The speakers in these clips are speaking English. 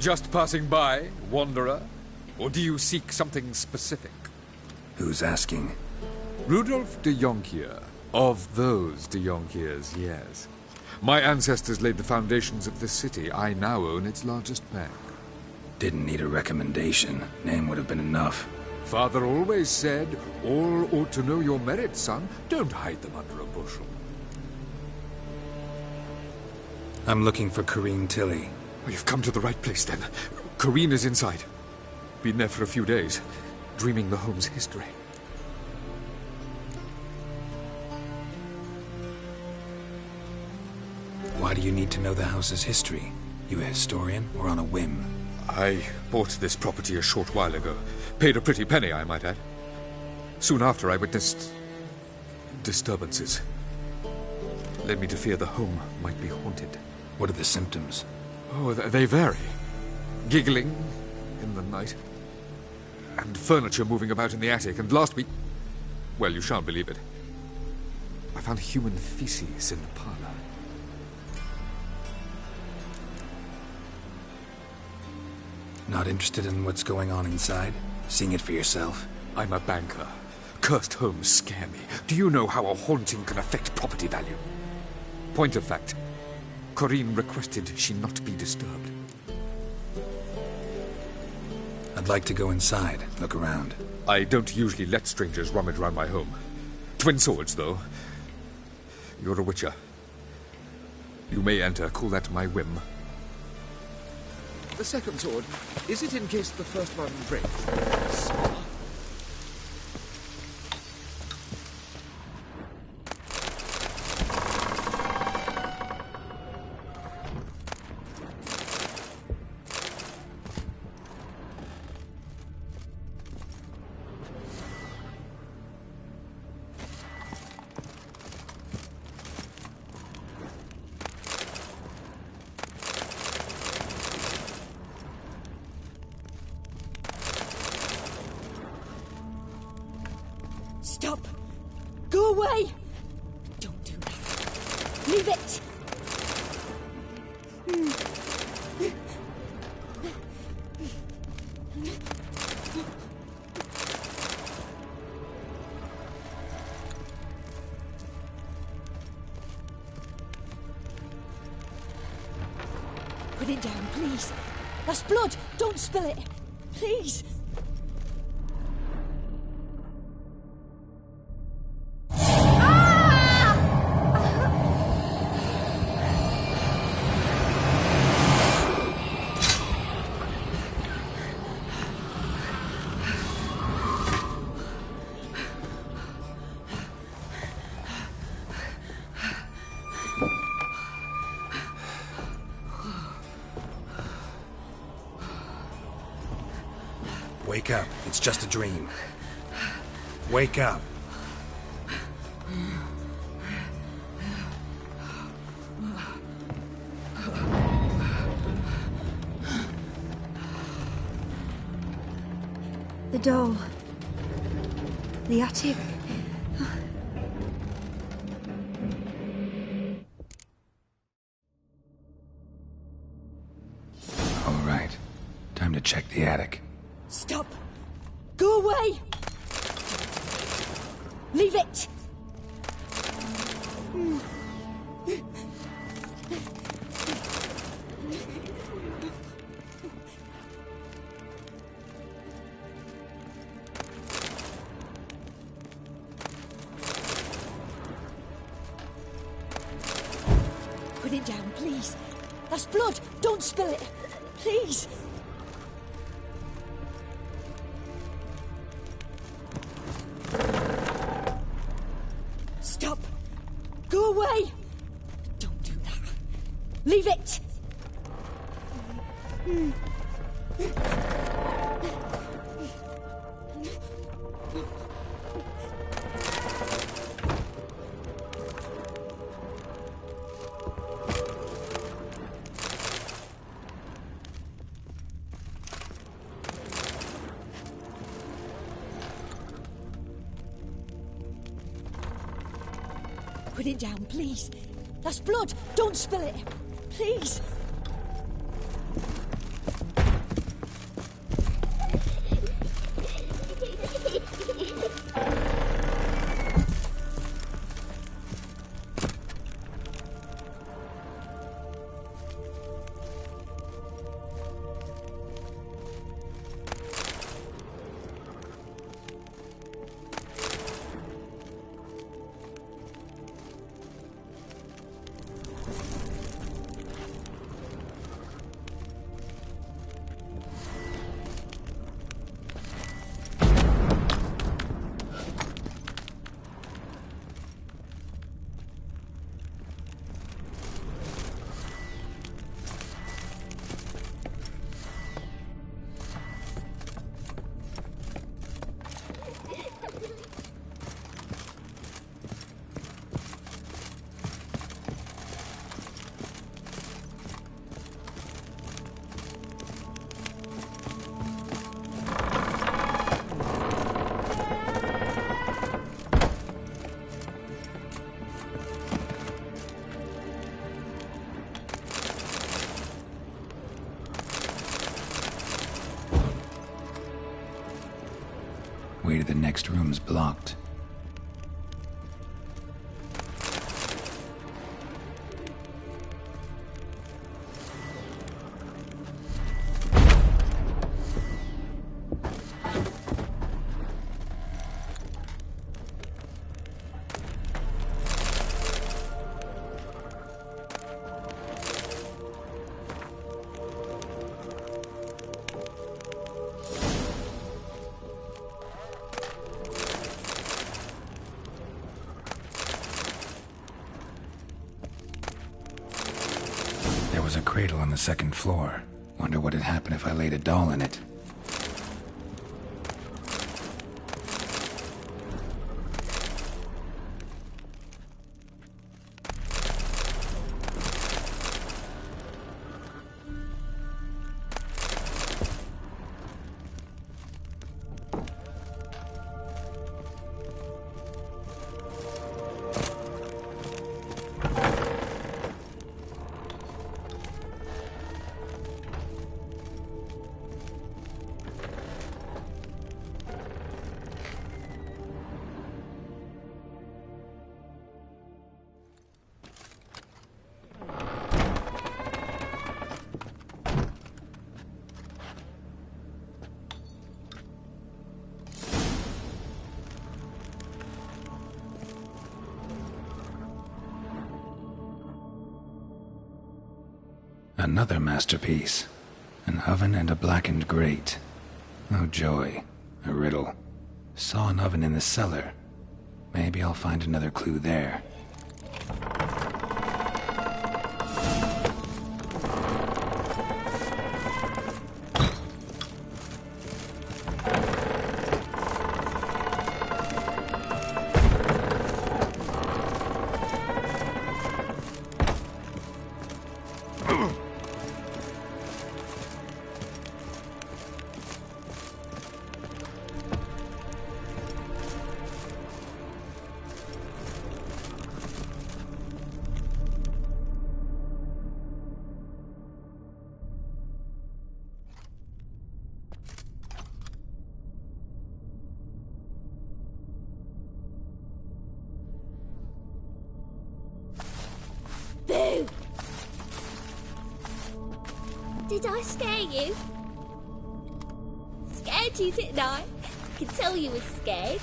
Just passing by, wanderer? Or do you seek something specific? Who's asking? Rudolf de Jonkier. Of those de Jonkiers, yes. My ancestors laid the foundations of this city. I now own its largest bank. Didn't need a recommendation. Name would have been enough. Father always said, all ought to know your merits, son. Don't hide them under a bushel. I'm looking for Corrine Tilly. Oh, you've come to the right place, then. Corrine is inside. Been there for a few days, dreaming the home's history. Why do you need to know the house's history? You a historian, or on a whim? I bought this property a short while ago. Paid a pretty penny, I might add. Soon after, I witnessed disturbances. Led me to fear the home might be haunted. What are the symptoms? Oh, they vary. Giggling in the night. And furniture moving about in the attic. And last week... well, you shan't believe it. I found human feces in the parlor. Not interested in what's going on inside? Seeing it for yourself? I'm a banker. Cursed homes scare me. Do you know how a haunting can affect property value? Point of fact, Corrine requested she not be disturbed. I'd like to go inside, look around. I don't usually let strangers rummage around my home. Twin swords, though. You're a witcher. You may enter, call that my whim. The second sword, is it in case the first one breaks? Stop! Go away! Don't do that. Leave it! Put it down, please. That's blood! Don't spill it! Please! Wake up. It's just a dream. Wake up. The doll. The attic. All right. Time to check the attic. Stop! Go away! Leave it! Put it down, please. That's blood! Don't spill it! Please! Stop! Go away! Don't do that. Leave it! Put it down, please. That's blood. Don't spill it. Please. Way to the next room's blocked. There was a cradle on the second floor. Wonder what had happened if I laid a doll in it. Another masterpiece. An oven and a blackened grate. Oh joy. A riddle. Saw an oven in the cellar. Maybe I'll find another clue there. Boo! Did I scare you? Scared you, didn't I? I can tell you was scared.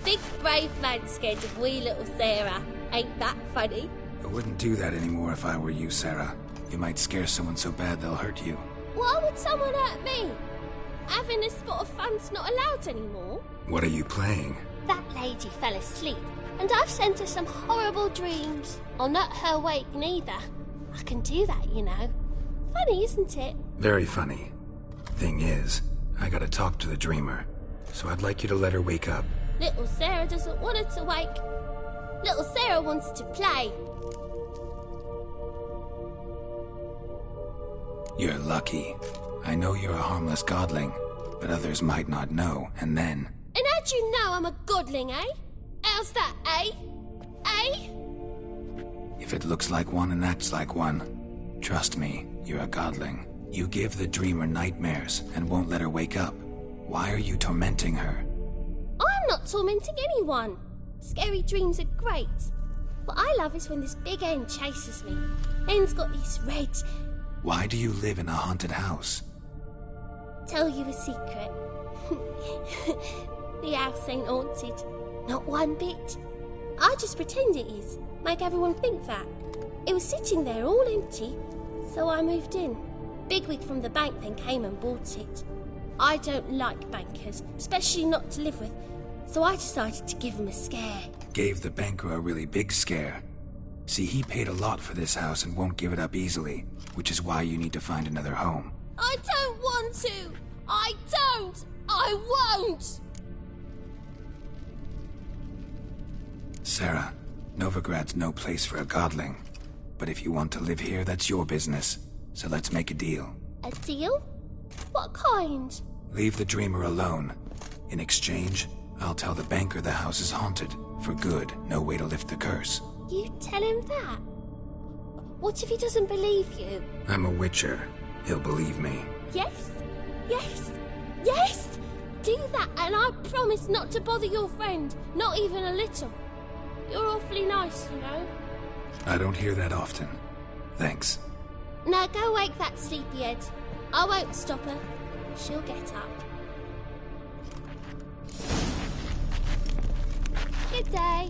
Big brave man scared of wee little Sarah. Ain't that funny? I wouldn't do that anymore if I were you, Sarah. You might scare someone so bad they'll hurt you. Why would someone hurt me? Having a spot of fun's not allowed anymore. What are you playing? That lady fell asleep, and I've sent her some horrible dreams. I'll not her wake neither. I can do that, you know. Funny, isn't it? Very funny. Thing is, I gotta talk to the dreamer, so I'd like you to let her wake up. Little Sarah doesn't want her to wake. Little Sarah wants to play. You're lucky. I know you're a harmless godling, but others might not know, and then... And how'd you know I'm a godling, eh? How's that, eh? Eh? If it looks like one and acts like one, trust me, you're a godling. You give the dreamer nightmares and won't let her wake up. Why are you tormenting her? I'm not tormenting anyone. Scary dreams are great. What I love is when this big hen chases me. Hen's got these red... Why do you live in a haunted house? Tell you a secret. The house ain't haunted. Not one bit. I just pretend it is. Make everyone think that. It was sitting there all empty, so I moved in. Bigwig from the bank then came and bought it. I don't like bankers, especially not to live with, so I decided to give him a scare. Gave the banker a really big scare. See, he paid a lot for this house and won't give it up easily, which is why you need to find another home. I don't want to! I don't! I won't! Sarah, Novigrad's no place for a godling. But if you want to live here, that's your business. So let's make a deal. A deal? What kind? Leave the dreamer alone. In exchange, I'll tell the banker the house is haunted. For good, no way to lift the curse. You tell him that? What if he doesn't believe you? I'm a witcher. He'll believe me. Yes? Yes? Yes? do that, and I promise not to bother your friend, not even a little. You're awfully nice, you know. I don't hear that often. Thanks. Now go wake that sleepyhead. I won't stop her. She'll get up. Good day.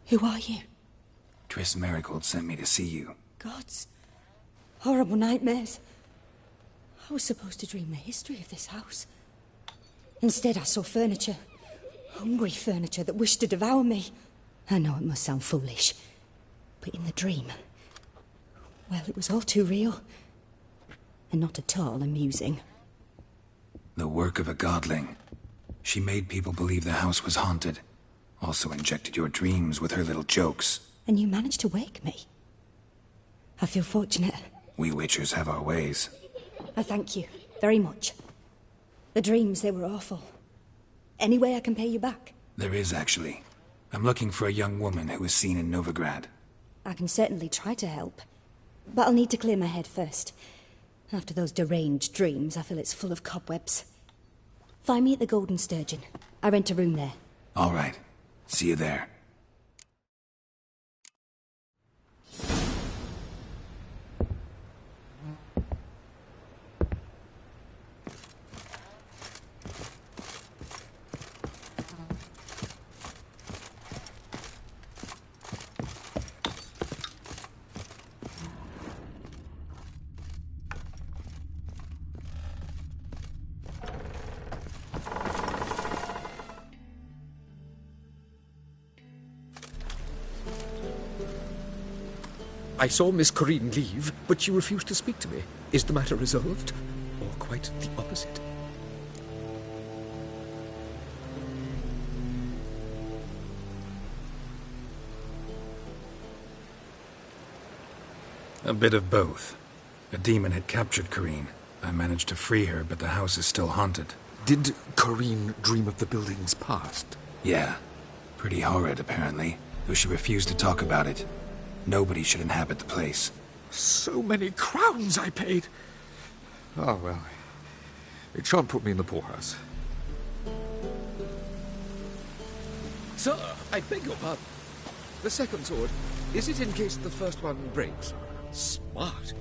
Who are you? Triss Marigold sent me to see you. Gods. Horrible nightmares. I was supposed to dream the history of this house. Instead, I saw furniture. Hungry furniture that wished to devour me. I know it must sound foolish, but in the dream, well, it was all too real. And not at all amusing. The work of a godling. She made people believe the house was haunted. Also injected your dreams with her little jokes. And you managed to wake me. I feel fortunate. We Witchers have our ways. I thank you very much. The dreams, they were awful. Any way I can pay you back? There is, actually. I'm looking for a young woman who was seen in Novigrad. I can certainly try to help. But I'll need to clear my head first. After those deranged dreams, I feel it's full of cobwebs. Find me at the Golden Sturgeon. I rent a room there. All right. See you there. I saw Miss Corinne leave, but she refused to speak to me. Is the matter resolved? Or quite the opposite? A bit of both. A demon had captured Corinne. I managed to free her, but the house is still haunted. Did Corinne dream of the building's past? Yeah. Pretty horrid, apparently, though she refused to talk about it. Nobody should inhabit the place. So many crowns I paid! Oh, well. It shan't put me in the poorhouse. Sir, I beg your pardon. The second sword, is it in case the first one breaks? Smart.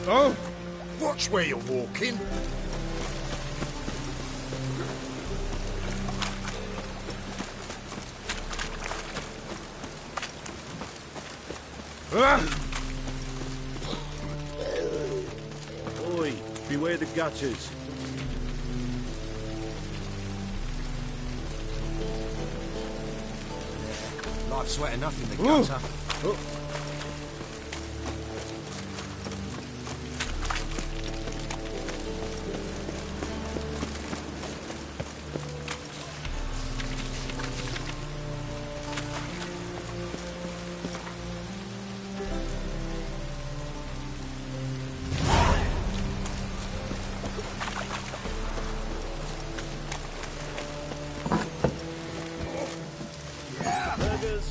Oh, watch where you're walking. Oi, beware the gutters. Life's wet enough in the gutter.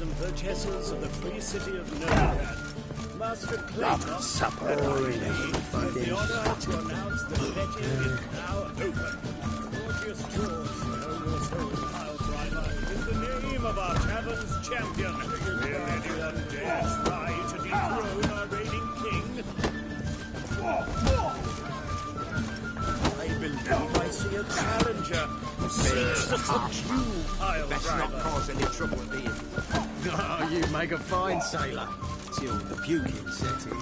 and purchasers of the free city of Novigrad. Master Clayton supper and I in have the honor to announce that betting is now open. Gorgeous George, the noble soul pile driver, is the name of our tavern's champion. Will anyone dare try to dethrone our reigning king? I believe I see a challenger who seeks to subdue pile Best not driver. cause any trouble at the inn. Oh, you make a fine sailor, till the puking set in.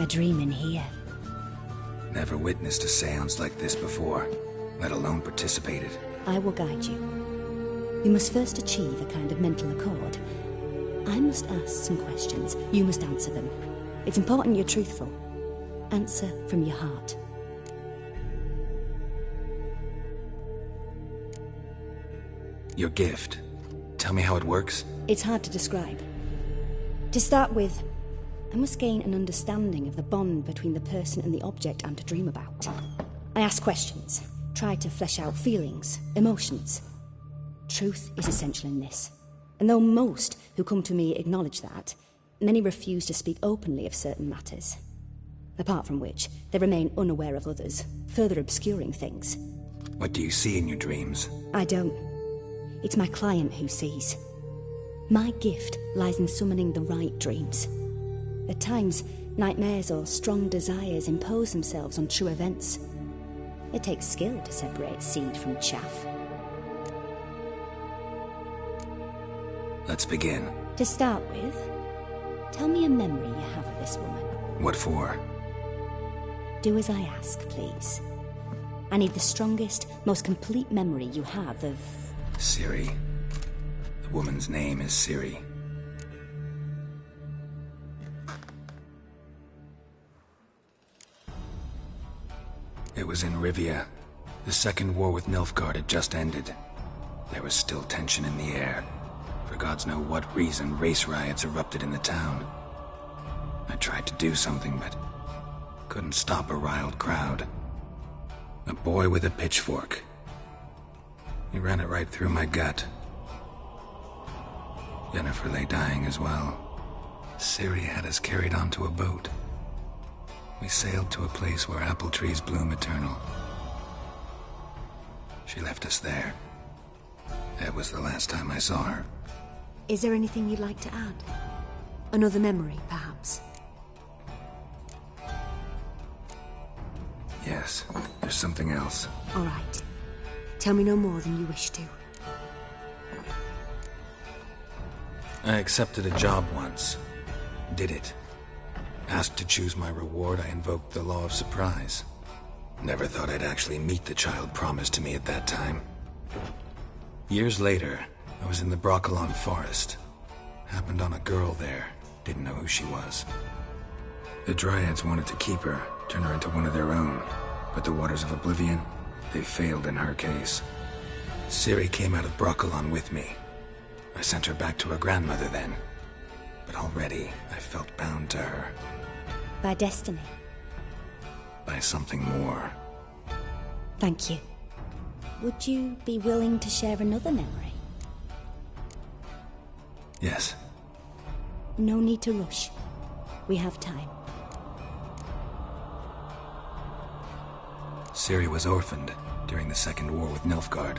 A dream in here. Never witnessed a seance like this before, let alone participated. I will guide you. You must first achieve a kind of mental accord. I must ask some questions. You must answer them. It's important you're truthful. Answer from your heart. Your gift. Tell me how it works. It's hard to describe. To start with, I must gain an understanding of the bond between the person and the object I'm to dream about. I ask questions, try to flesh out feelings, emotions. Truth is essential in this, and though most who come to me acknowledge that, many refuse to speak openly of certain matters. Apart from which, they remain unaware of others, further obscuring things. What do you see in your dreams? I don't. It's my client who sees. My gift lies in summoning the right dreams. At times, nightmares or strong desires impose themselves on true events. It takes skill to separate seed from chaff. Let's begin. To start with, tell me a memory you have of this woman. What for? Do as I ask, please. I need the strongest, most complete memory you have of... Ciri. The woman's name is Ciri. It was in Rivia. The second war with Nilfgaard had just ended. There was still tension in the air. For gods know what reason, race riots erupted in the town. I tried to do something, but couldn't stop a riled crowd. A boy with a pitchfork. He ran it right through my gut. Yennefer lay dying as well. Ciri had us carried onto a boat. We sailed to a place where apple trees bloom eternal. She left us there. That was the last time I saw her. Is there anything you'd like to add? Another memory, perhaps? Yes, there's something else. All right. Tell me no more than you wish to. I accepted a job once. Did it. Asked to choose my reward, I invoked the law of surprise. Never thought I'd actually meet the child promised to me at that time. Years later, I was in the Broccolon forest. Happened on a girl there. Didn't know who she was. The Dryads wanted to keep her, turn her into one of their own. But the Waters of Oblivion, they failed in her case. Ciri came out of Broccolon with me. I sent her back to her grandmother then. But already, I felt bound to her. By destiny. By something more. Thank you. Would you be willing to share another memory? Yes. No need to rush. We have time. Ciri was orphaned during the Second War with Nilfgaard.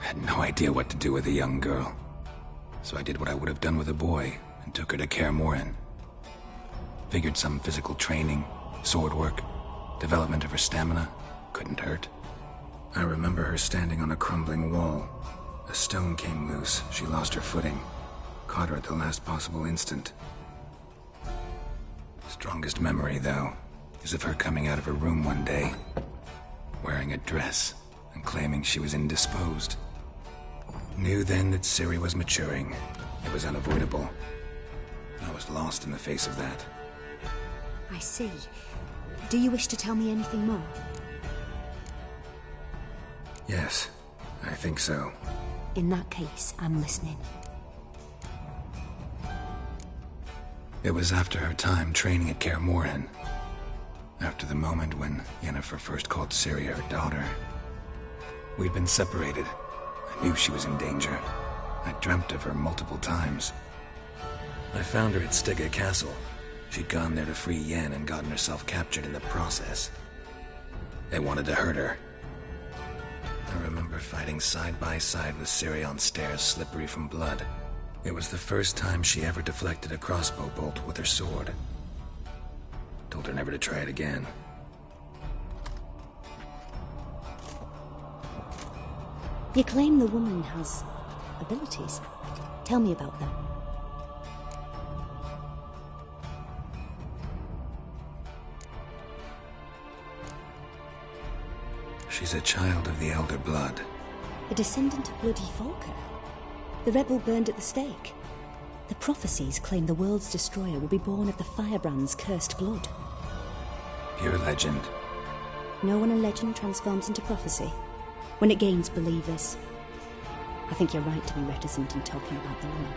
I had no idea what to do with a young girl. So I did what I would have done with a boy and took her to Kaer Morhen. Figured some physical training, sword work, development of her stamina couldn't hurt. I remember her standing on a crumbling wall. A stone came loose, she lost her footing. Caught her at the last possible instant. Strongest memory, though, is of her coming out of her room one day, wearing a dress and claiming she was indisposed. Knew then that Ciri was maturing. It was unavoidable. I was lost in the face of that. I see. Do you wish to tell me anything more? Yes, I think so. In that case, I'm listening. It was after her time training at Kaer Morhen. After the moment when Yennefer first called Ciri her daughter. We'd been separated. I knew she was in danger. I dreamt of her multiple times. I found her at Stygga Castle. She'd gone there to free Yen and gotten herself captured in the process. They wanted to hurt her. I remember fighting side by side with Ciri on stairs slippery from blood. It was the first time she ever deflected a crossbow bolt with her sword. Told her never to try it again. You claim the woman has abilities. Tell me about them. She's a child of the Elder Blood. A descendant of bloody Volker. The rebel burned at the stake. The prophecies claim the world's destroyer will be born of the firebrand's cursed blood. Pure legend. No one in legend transforms into prophecy. When it gains believers. I think you're right to be reticent in talking about the woman.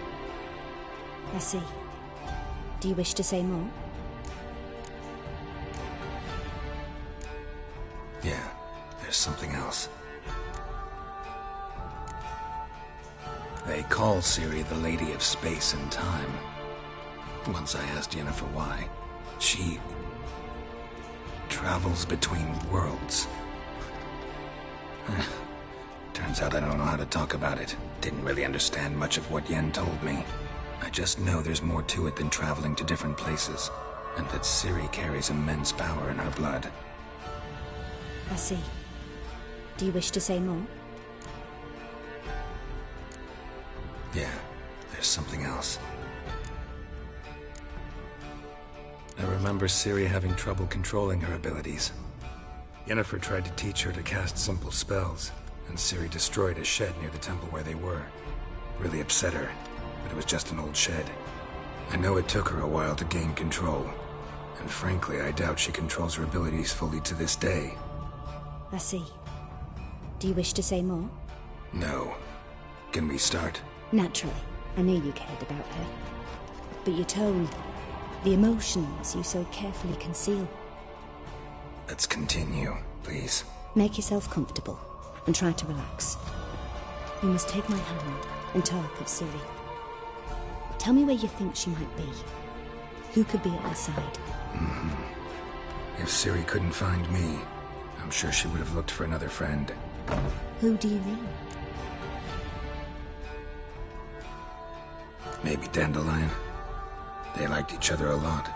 I see. Do you wish to say more? Yeah, there's something else. They call Ciri the Lady of Space and Time. Once I asked Yennefer why. She travels between worlds. Turns out I don't know how to talk about it. Didn't really understand much of what Yen told me. I just know there's more to it than traveling to different places, and that Ciri carries immense power in her blood. I see. Do you wish to say more? Yeah, there's something else. I remember Ciri having trouble controlling her abilities. Yennefer tried to teach her to cast simple spells, and Ciri destroyed a shed near the temple where they were. Really upset her, but it was just an old shed. I know it took her a while to gain control, and frankly, I doubt she controls her abilities fully to this day. I see. Do you wish to say more? No. Can we start? Naturally. I knew you cared about her. But your tone, the emotions you so carefully conceal. Let's continue, please. Make yourself comfortable and try to relax. You must take my hand and talk of Ciri. Tell me where you think she might be. Who could be at her side? If Ciri couldn't find me, I'm sure she would have looked for another friend. Who do you mean? Maybe Dandelion. They liked each other a lot.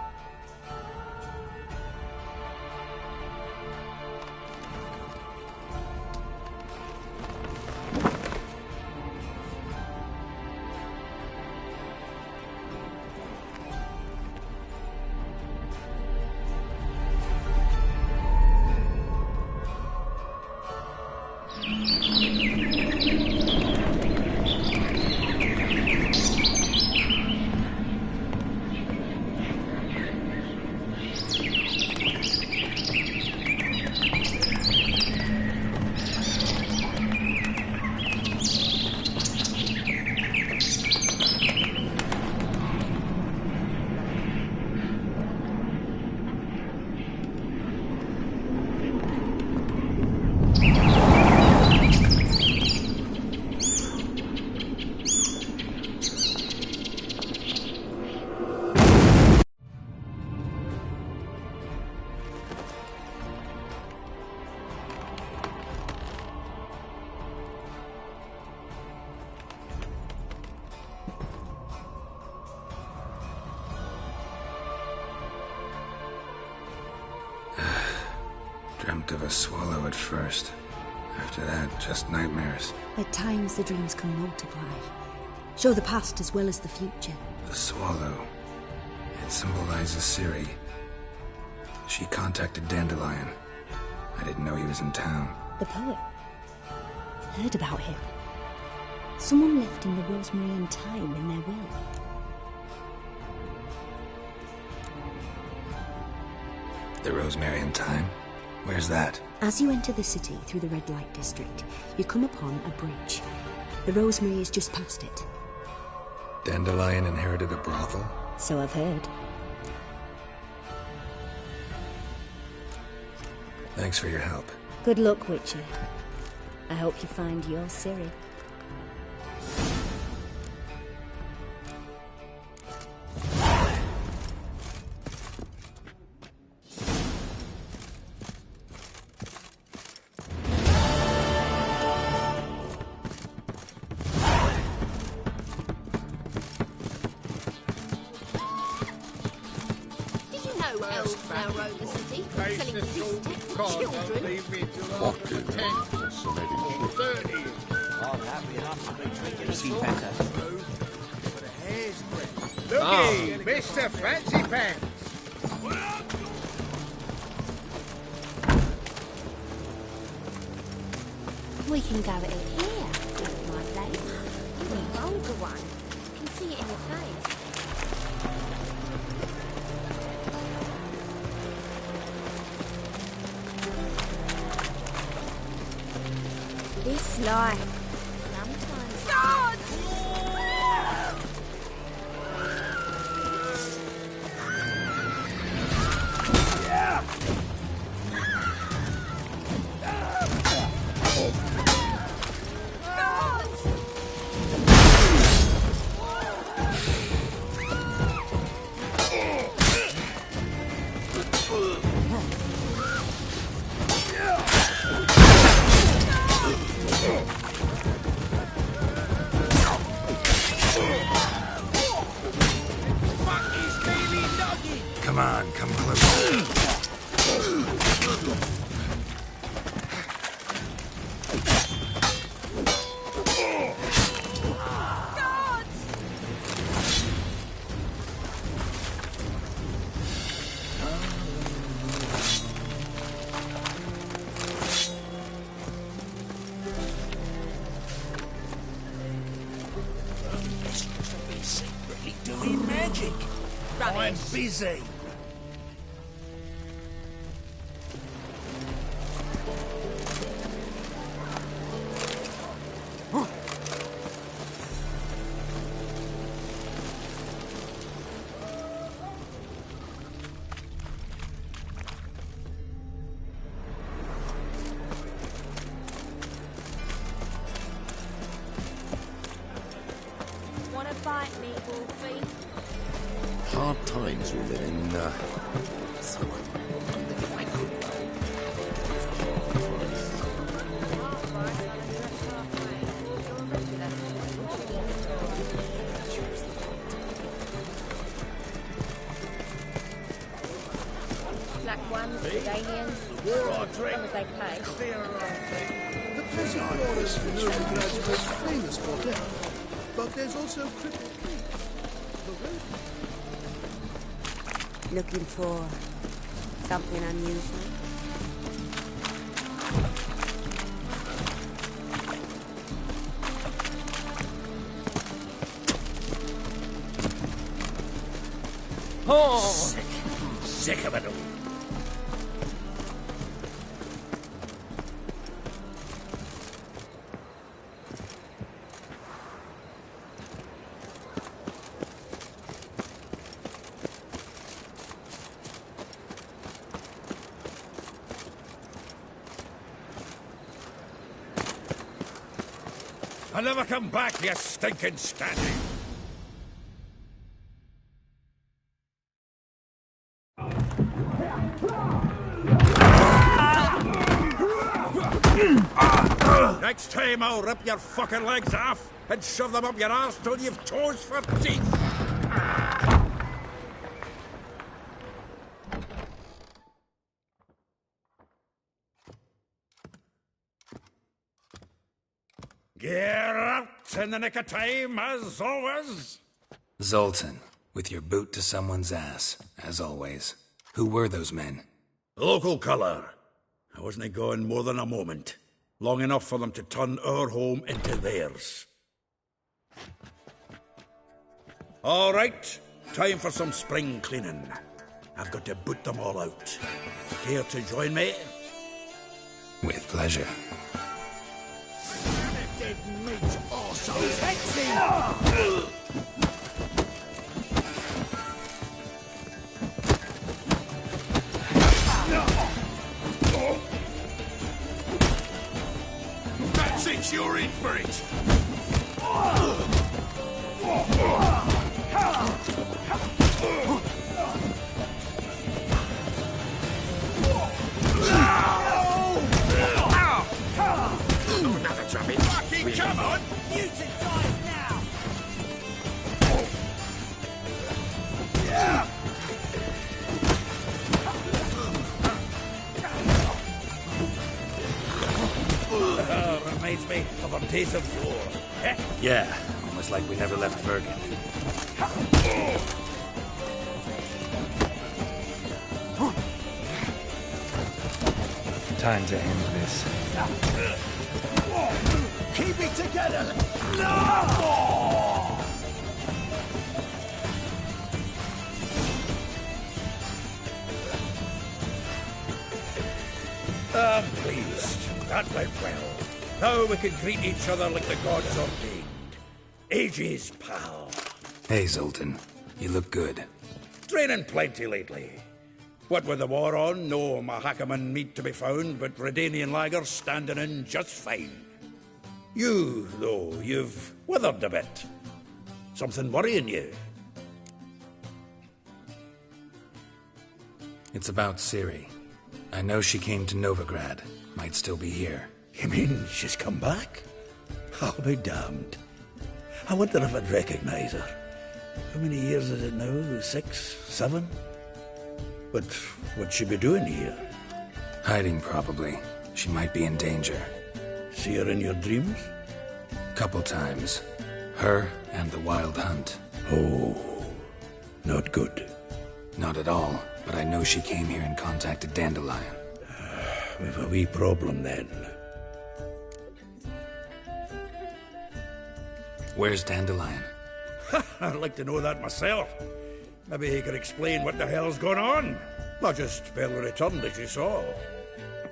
Dreamt of a swallow at first. After that, just nightmares. At times, the dreams can multiply. Show the past as well as the future. The swallow. It symbolizes Ciri. She contacted Dandelion. I didn't know he was in town. The poet. Heard about him. Someone left in the Rosemary and Thyme in their will. The Rosemary and Thyme? Where's that? As you enter the city through the red light district, you come upon a bridge. The Rosemary is just past it. Dandelion inherited a brothel? So I've heard. Thanks for your help. Good luck, Witcher. I hope you find your Ciri. Mr. Fancy Pants! We can go at it here, my place. You're a vulgar one. I can see it in your face. This life, sometimes... Guards! Come on, come closer. Secretly doing magic. I'm busy. Wanna fight me, Wolfie? Hard times we live in, so I wonder if I could, Black ones, the aliens, War or as drink. long as they pay. The present floor is for no graduates famous for death, but there's also crippled Creek. The road. Looking for something unusual? Sick of it all. I'll never come back, you stinking standing. Next time I'll rip your fucking legs off and shove them up your arse till you've toes for teeth. Get out in the nick of time, as always. Zoltan, with your boot to someone's ass, as always. Who were those men? Local colour. I wasn't gone more than a moment. Long enough for them to turn our home into theirs. All right, time for some spring cleaning. I've got to boot them all out. Care to join me? With pleasure. Dead meat, arsehole. Taxi! That's it, you're in for it! Another chubby. Fucking come on! Mutant dies now! Reminds me of our days of war. Eh? Yeah, almost like we never left Bergen. Time to end this. Keep it together! No! I'm pleased. That went well. Now we can greet each other like the gods ordained. Ages, pal. Hey, Zoltan. You look good. Training plenty lately. What with the war on, no Mahakaman meat to be found, but Redanian lagers standing in just fine. You, though, you've withered a bit. Something worrying you? It's about Ciri. I know she came to Novigrad. Might still be here. You mean she's come back? I'll be damned. I wonder if I'd recognize her. How many years is it now? 6, 7? But what'd she be doing here? Hiding, probably. She might be in danger. See her in your dreams? Couple times. Her and the Wild Hunt. Oh, not good. Not at all, but I know she came here and contacted Dandelion. We've a wee problem then. Where's Dandelion? I'd like to know that myself. Maybe he could explain what the hell's going on. Not just barely returned, as you saw.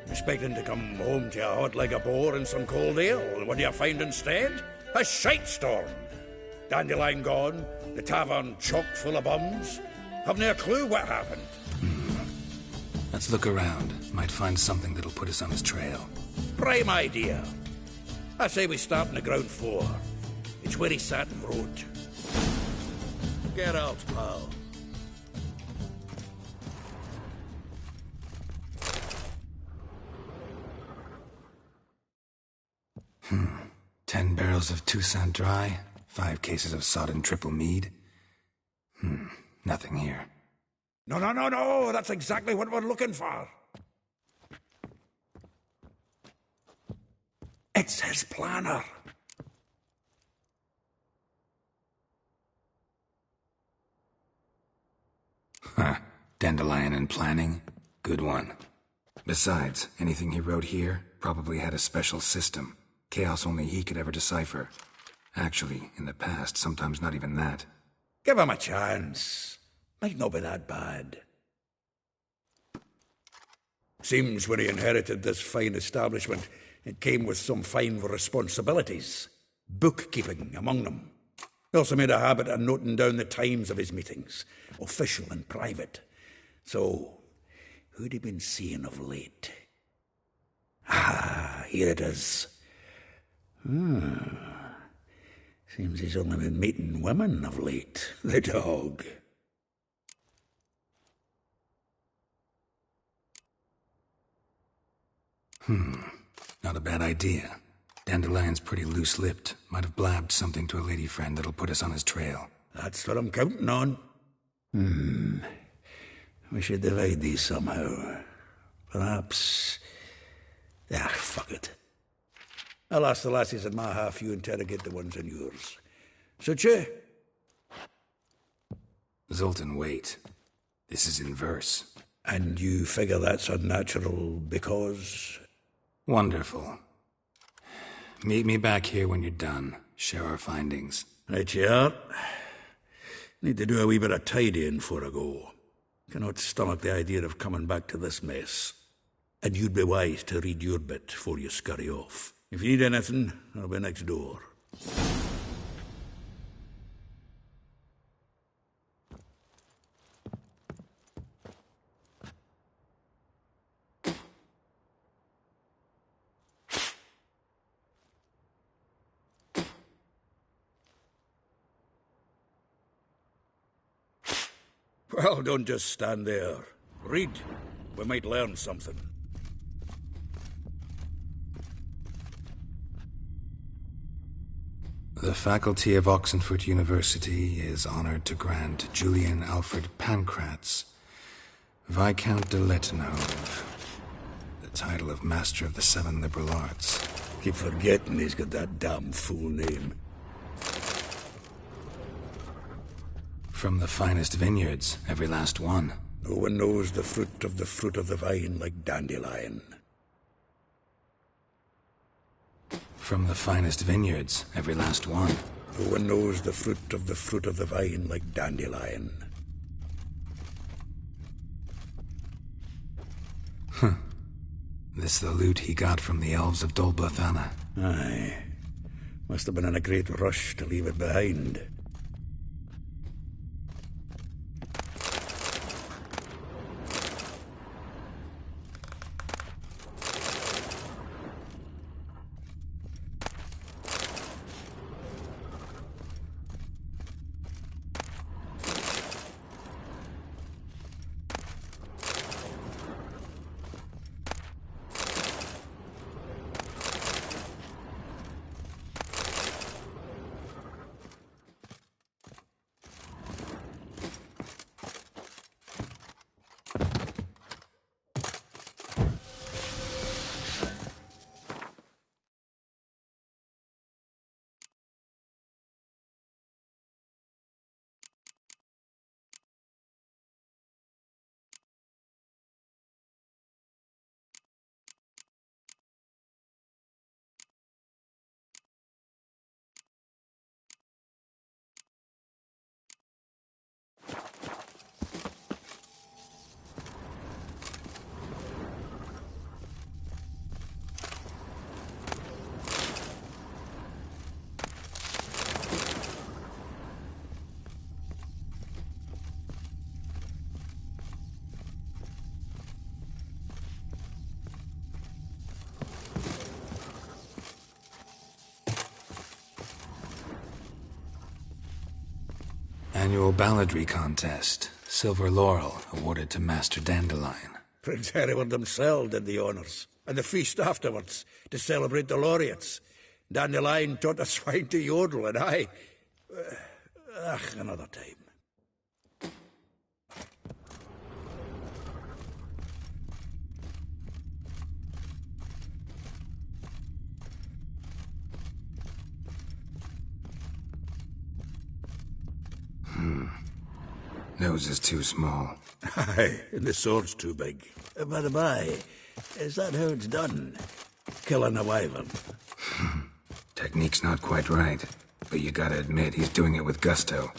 Expecting to come home to a hot like a boar and some cold ale. And what do you find instead? A shite storm. Dandelion gone, the tavern chock full of bums. Haven't a clue what happened. Let's look around. Might find something that'll put us on his trail. Prime idea. I say we start on the ground floor. It's where he sat and wrote. Get out, pal. Hmm. 10 barrels of Toussaint Dry, 5 cases of sodden triple mead. Nothing here. No. That's exactly what we're looking for. It's his planner. Huh. Dandelion and planning? Good one. Besides, anything he wrote here probably had a special system. Chaos only he could ever decipher. Actually, in the past, sometimes not even that. Give him a chance. Might not be that bad. Seems when he inherited this fine establishment, it came with some fine responsibilities. Bookkeeping among them. He also made a habit of noting down the times of his meetings, official and private. So, who'd he been seeing of late? Ah, here it is. Seems he's only been meeting women of late. The dog. Not a bad idea. Dandelion's pretty loose-lipped. Might have blabbed something to a lady friend that'll put us on his trail. That's what I'm counting on. We should divide these somehow. Perhaps... fuck it. I'll ask the lassies in my half, you interrogate the ones in yours. Suit you? Zoltan, wait. This is in verse. And you figure that's unnatural because... Wonderful. Meet me back here when you're done. Share our findings. Right you are. Need to do a wee bit of tidying before I go. Cannot stomach the idea of coming back to this mess. And you'd be wise to read your bit before you scurry off. If you need anything, I'll be next door. Well, don't just stand there. Read. We might learn something. The faculty of Oxenford University is honored to grant Julian Alfred Pancratz, Viscount de Letenhove, the title of Master of the Seven Liberal Arts. Keep forgetting he's got that damn fool name. From the finest vineyards, every last one. No one knows the fruit of the vine like Dandelion. From the finest vineyards, every last one. No one knows the fruit of the vine like Dandelion. This the loot he got from the elves of Dol Blathanna. Aye. Must have been in a great rush to leave it behind. Annual balladry contest. Silver laurel awarded to Master Dandelion. Prince Hereward himself did the honours, and the feast afterwards, to celebrate the laureates. Dandelion taught the swine to yodel, and I... another time. Nose is too small. Aye, and the sword's too big. By the by, is that how it's done? Killing a wyvern? Technique's not quite right, but you gotta admit he's doing it with gusto.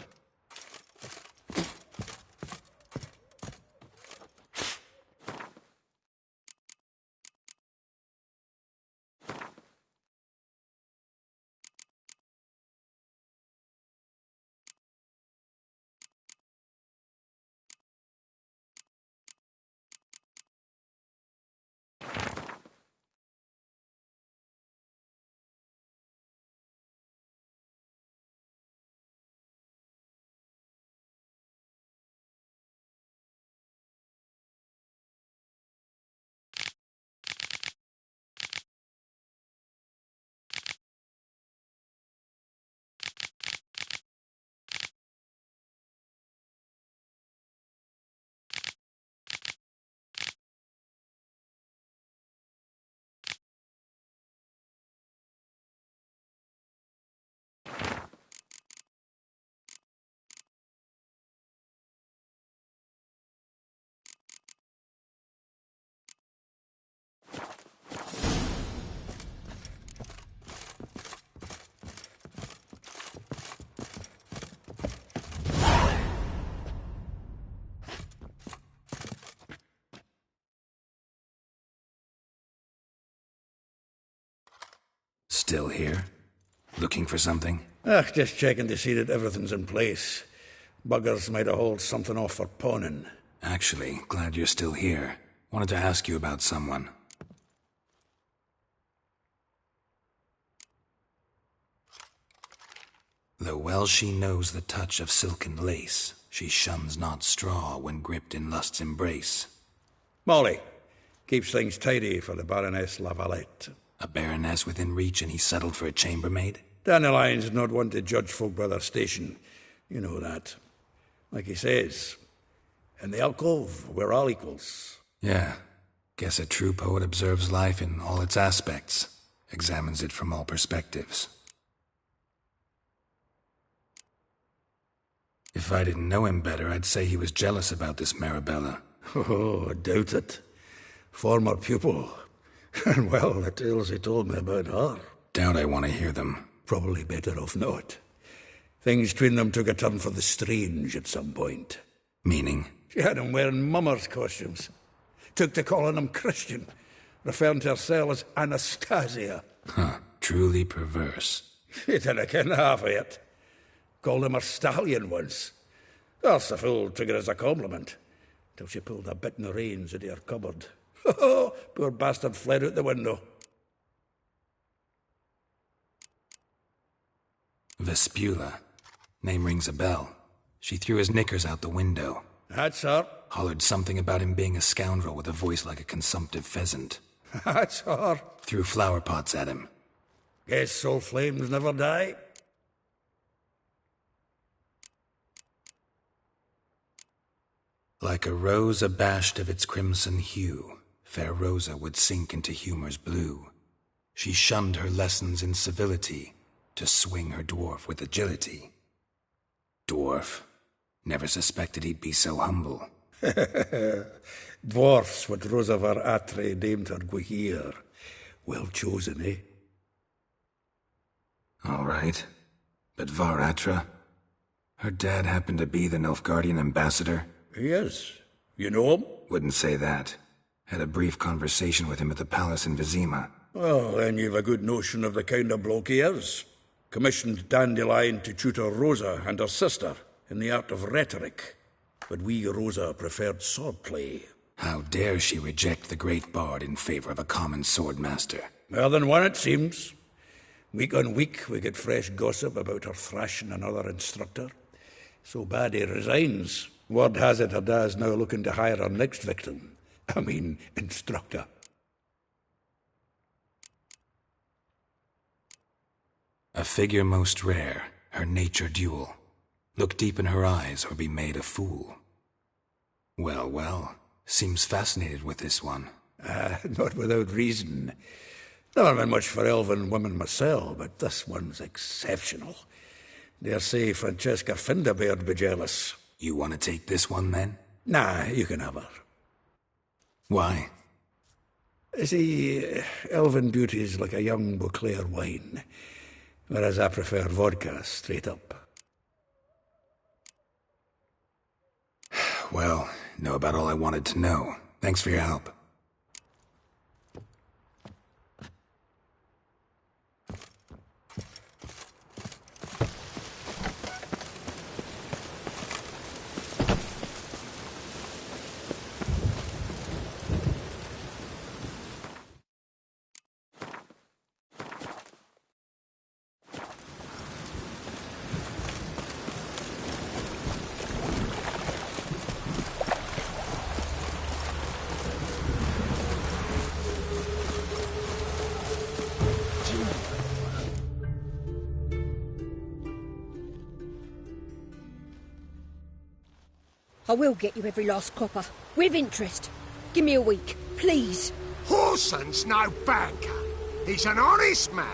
Still here? Looking for something? Just checking to see that everything's in place. Buggers might have hauled something off for pawning. Actually, glad you're still here. Wanted to ask you about someone. Though well she knows the touch of silken lace, she shuns not straw when gripped in lust's embrace. Molly, keeps things tidy for the Baroness Lavalette. A baroness within reach and he settled for a chambermaid? Dandelion's not one to judge folk by their station. You know that. Like he says, in the alcove, we're all equals. Yeah. Guess a true poet observes life in all its aspects, examines it from all perspectives. If I didn't know him better, I'd say he was jealous about this Marabella. Oh, I doubt it. Former pupil. And well, the tales he told me about her. Doubt I want to hear them. Probably better off not. Things between them took a turn for the strange at some point. Meaning? She had him wearing mummers' costumes. Took to calling him Christian, referring to herself as Anastasia. Huh, truly perverse. He didn't ken half of it. Called him her stallion once. Else the fool took it as a compliment, till she pulled a bit in the reins into her cupboard. Poor bastard fled out the window. Vespula. Name rings a bell. She threw his knickers out the window. That's her. Hollered something about him being a scoundrel with a voice like a consumptive pheasant. That's her. Threw flower pots at him. Guess soul flames never die. Like a rose abashed of its crimson hue, fair Rosa would sink into humor's blue. She shunned her lessons in civility, to swing her dwarf with agility. Dwarf. Never suspected he'd be so humble. Dwarfs what Rosa var Atre named her Guahir. Well chosen, eh? All right. But Var Atra? Her dad happened to be the Nilfgaardian ambassador? He is. You know him? Wouldn't say that. Had a brief conversation with him at the palace in Vizima. Well, then you've a good notion of the kind of bloke he is. Commissioned Dandelion to tutor Rosa and her sister in the art of rhetoric. But we, Rosa, preferred swordplay. How dare she reject the great bard in favor of a common swordmaster? More than one, it seems. Week on week, we get fresh gossip about her thrashing another instructor. So bad he resigns. Word has it Hada's now looking to hire our next victim. I mean, instructor. A figure most rare, her nature dual. Look deep in her eyes or be made a fool. Well, well, seems fascinated with this one. Not without reason. Never been much for elven women myself, but this one's exceptional. Dare say Francesca Finderbeard be jealous. You want to take this one, then? Nah, you can have her. Why? See, elven beauty's like a young Beauclair wine, whereas I prefer vodka straight up. Well, know about all I wanted to know. Thanks for your help. I will get you every last copper, with interest. Give me a week, please. Horson's no banker. He's an honest man.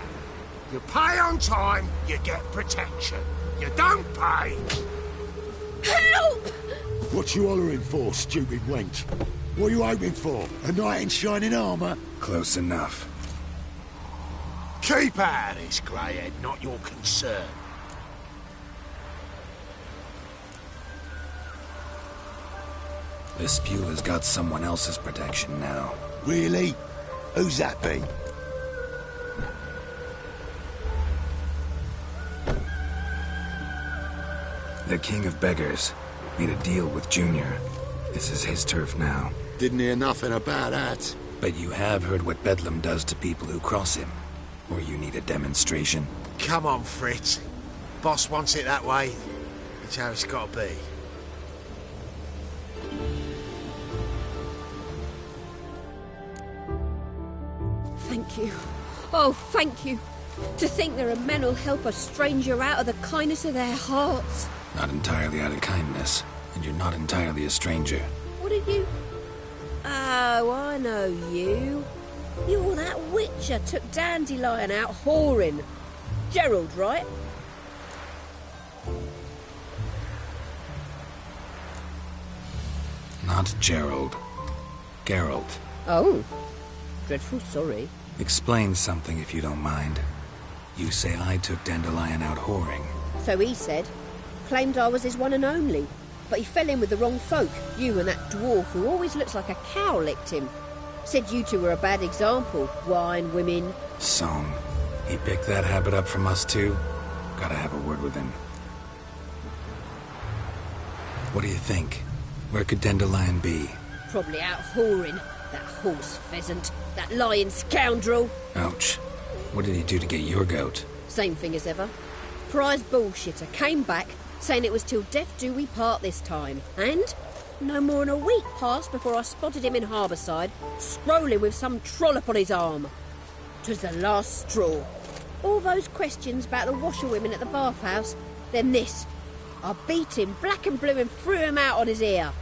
You pay on time, you get protection. You don't pay... Help! What you hollering for, stupid wench? What are you hoping for? A knight in shining armour? Close enough. Keep out of this, greyhead, not your concern. This Spule has got someone else's protection now. Really? Who's that be? The King of Beggars made a deal with Junior. This is his turf now. Didn't hear nothing about that. But you have heard what Bedlam does to people who cross him. Or you need a demonstration? Come on, Fritz. Boss wants it that way. It's how it's got to be. Thank you. Oh, thank you. To think there are men who'll help a stranger out of the kindness of their hearts. Not entirely out of kindness, and you're not entirely a stranger. What are you? Oh, I know you. You're that witcher took Dandelion out whoring. Gerald, right? Not Gerald. Geralt. Oh. Dreadful sorry. Explain something if you don't mind. You say I took Dandelion out whoring. So he said. Claimed I was his one and only. But he fell in with the wrong folk. You and that dwarf who always looks like a cow licked him. Said you two were a bad example. Wine, women. Song. He picked that habit up from us too? Gotta have a word with him. What do you think? Where could Dandelion be? Probably out whoring. That horse pheasant. That lying scoundrel. Ouch. What did he do to get your goat? Same thing as ever. Prize bullshitter came back, saying it was till death do we part this time. And no more than a week passed before I spotted him in Harbourside, strolling with some trollop on his arm. 'Twas the last straw. All those questions about the washerwomen at the bathhouse, then this. I beat him black and blue and threw him out on his ear.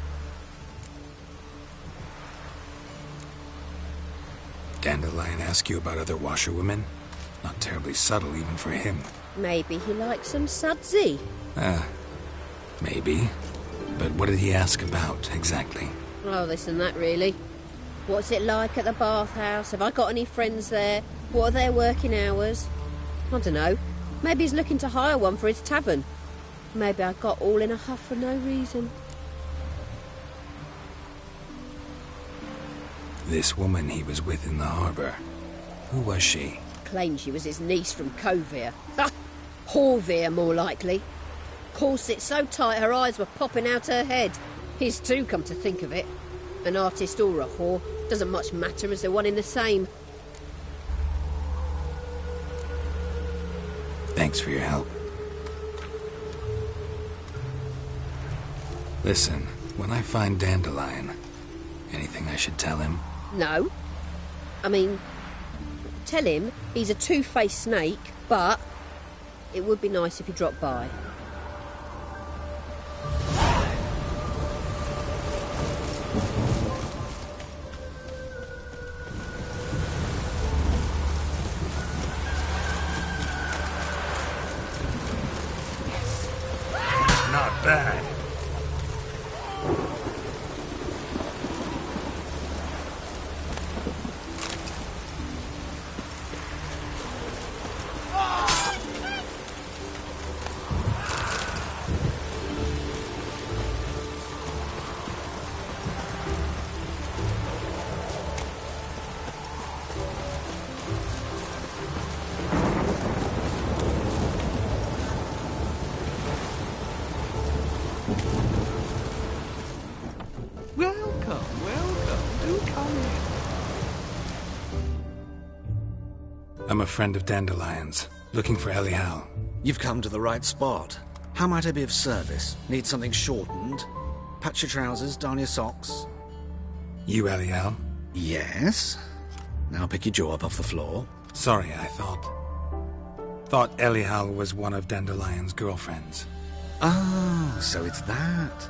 Dandelion ask you about other washerwomen? Not terribly subtle even for him. Maybe he likes some sudsy. Maybe. But what did he ask about, exactly? Oh, this and that, really. What's it like at the bathhouse? Have I got any friends there? What are their working hours? I don't know. Maybe he's looking to hire one for his tavern. Maybe I got all in a huff for no reason. This woman he was with in the harbour. Who was she? Claimed she was his niece from Kovir. Ha! Horvir, more likely. Corset so tight her eyes were popping out her head. His too, come to think of it. An artist or a whore. Doesn't much matter as they're one in the same. Thanks for your help. Listen, when I find Dandelion, anything I should tell him? No. I mean, tell him he's a two-faced snake, but it would be nice if he dropped by. Not bad. I'm a friend of Dandelion's, looking for Elial. You've come to the right spot. How might I be of service? Need something shortened? Patch your trousers, darn your socks. You Elial? Yes. Now pick your jaw up off the floor. Sorry, I thought Elial was one of Dandelion's girlfriends. Ah, so it's that.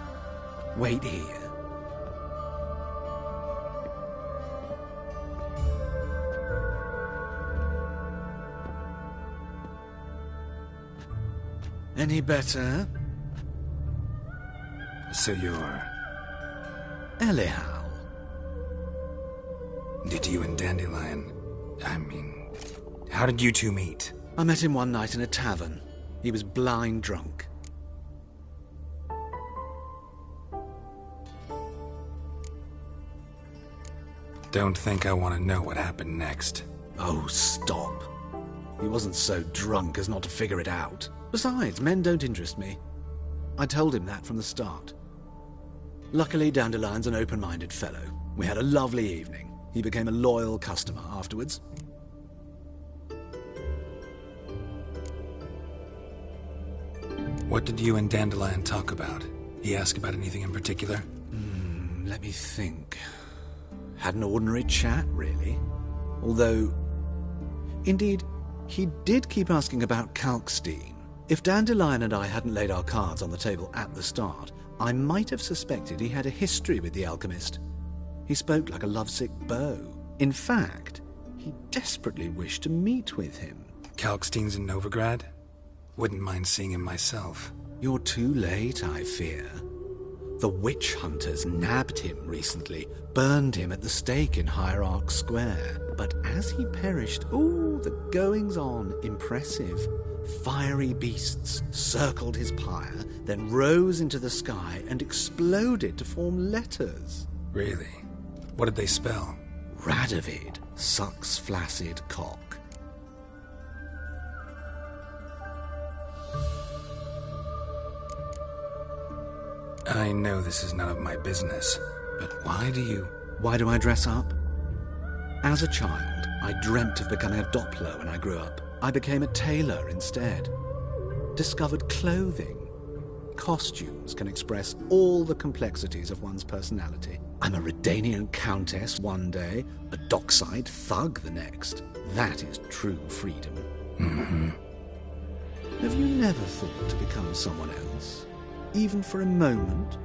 Wait here. Any better? So you're... Elial. Did you and Dandelion... how did you two meet? I met him one night in a tavern. He was blind drunk. Don't think I want to know what happened next. Oh, stop. He wasn't so drunk as not to figure it out. Besides, men don't interest me. I told him that from the start. Luckily, Dandelion's an open-minded fellow. We had a lovely evening. He became a loyal customer afterwards. What did you and Dandelion talk about? He asked about anything in particular? Let me think. Had an ordinary chat, really. Although, indeed, he did keep asking about Kalkstein. If Dandelion and I hadn't laid our cards on the table at the start, I might have suspected he had a history with the alchemist. He spoke like a lovesick beau. In fact, he desperately wished to meet with him. Kalkstein's in Novigrad? Wouldn't mind seeing him myself. You're too late, I fear. The witch hunters nabbed him recently, burned him at the stake in Hierarch Square. But as he perished, the goings-on, impressive. Fiery beasts circled his pyre, then rose into the sky and exploded to form letters. Really? What did they spell? Radovid, sucks flaccid cock. I know this is none of my business, but why do I dress up? As a child, I dreamt of becoming a Doppler when I grew up. I became a tailor instead. Discovered clothing. Costumes can express all the complexities of one's personality. I'm a Redanian countess one day, a dockside thug the next. That is true freedom. Mm-hmm. Have you never thought to become someone else? Even for a moment?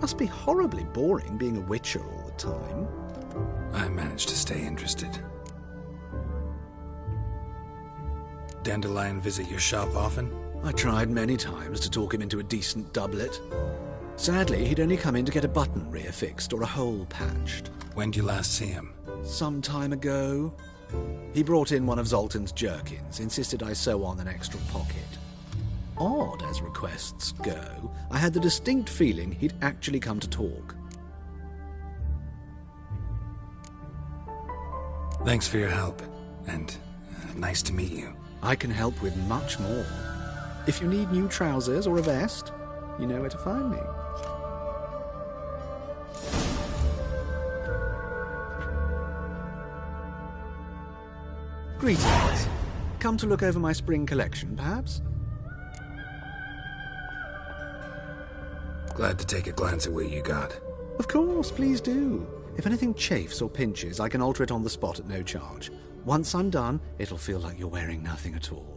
Must be horribly boring being a witcher all the time. I managed to stay interested. Dandelion visit your shop often? I tried many times to talk him into a decent doublet. Sadly, he'd only come in to get a button reaffixed or a hole patched. When did you last see him? Some time ago. He brought in one of Zoltan's jerkins, insisted I sew on an extra pocket. Odd as requests go, I had the distinct feeling he'd actually come to talk. Thanks for your help, and nice to meet you. I can help with much more. If you need new trousers or a vest, you know where to find me. Greetings. Come to look over my spring collection, perhaps? Glad to take a glance at what you got. Of course, please do. If anything chafes or pinches, I can alter it on the spot at no charge. Once I'm done, it'll feel like you're wearing nothing at all.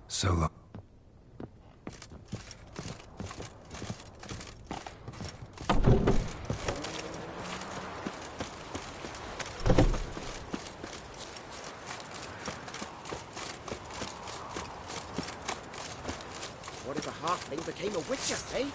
Solo. What if a halfling became a witcher, eh?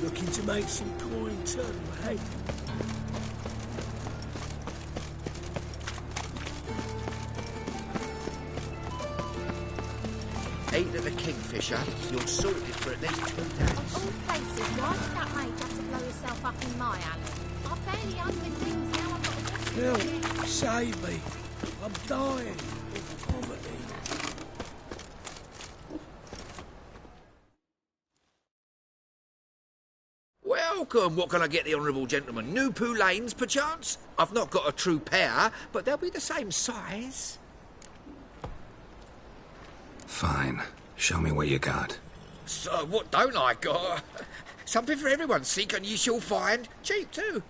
Looking to make some coin too, eh? Ate at the Kingfisher, you're sorted for at least 2 days. All places, why did that mate have to blow himself up in my alley? I barely open things now, I've got to Help! Save me! I'm dying of poverty. Welcome! What can I get the honourable gentleman? New Poulaines, perchance? I've not got a true pair, but they'll be the same size. Fine. Show me what you got. So, what don't I got? Something for everyone. Seek and ye shall find. Cheap, too.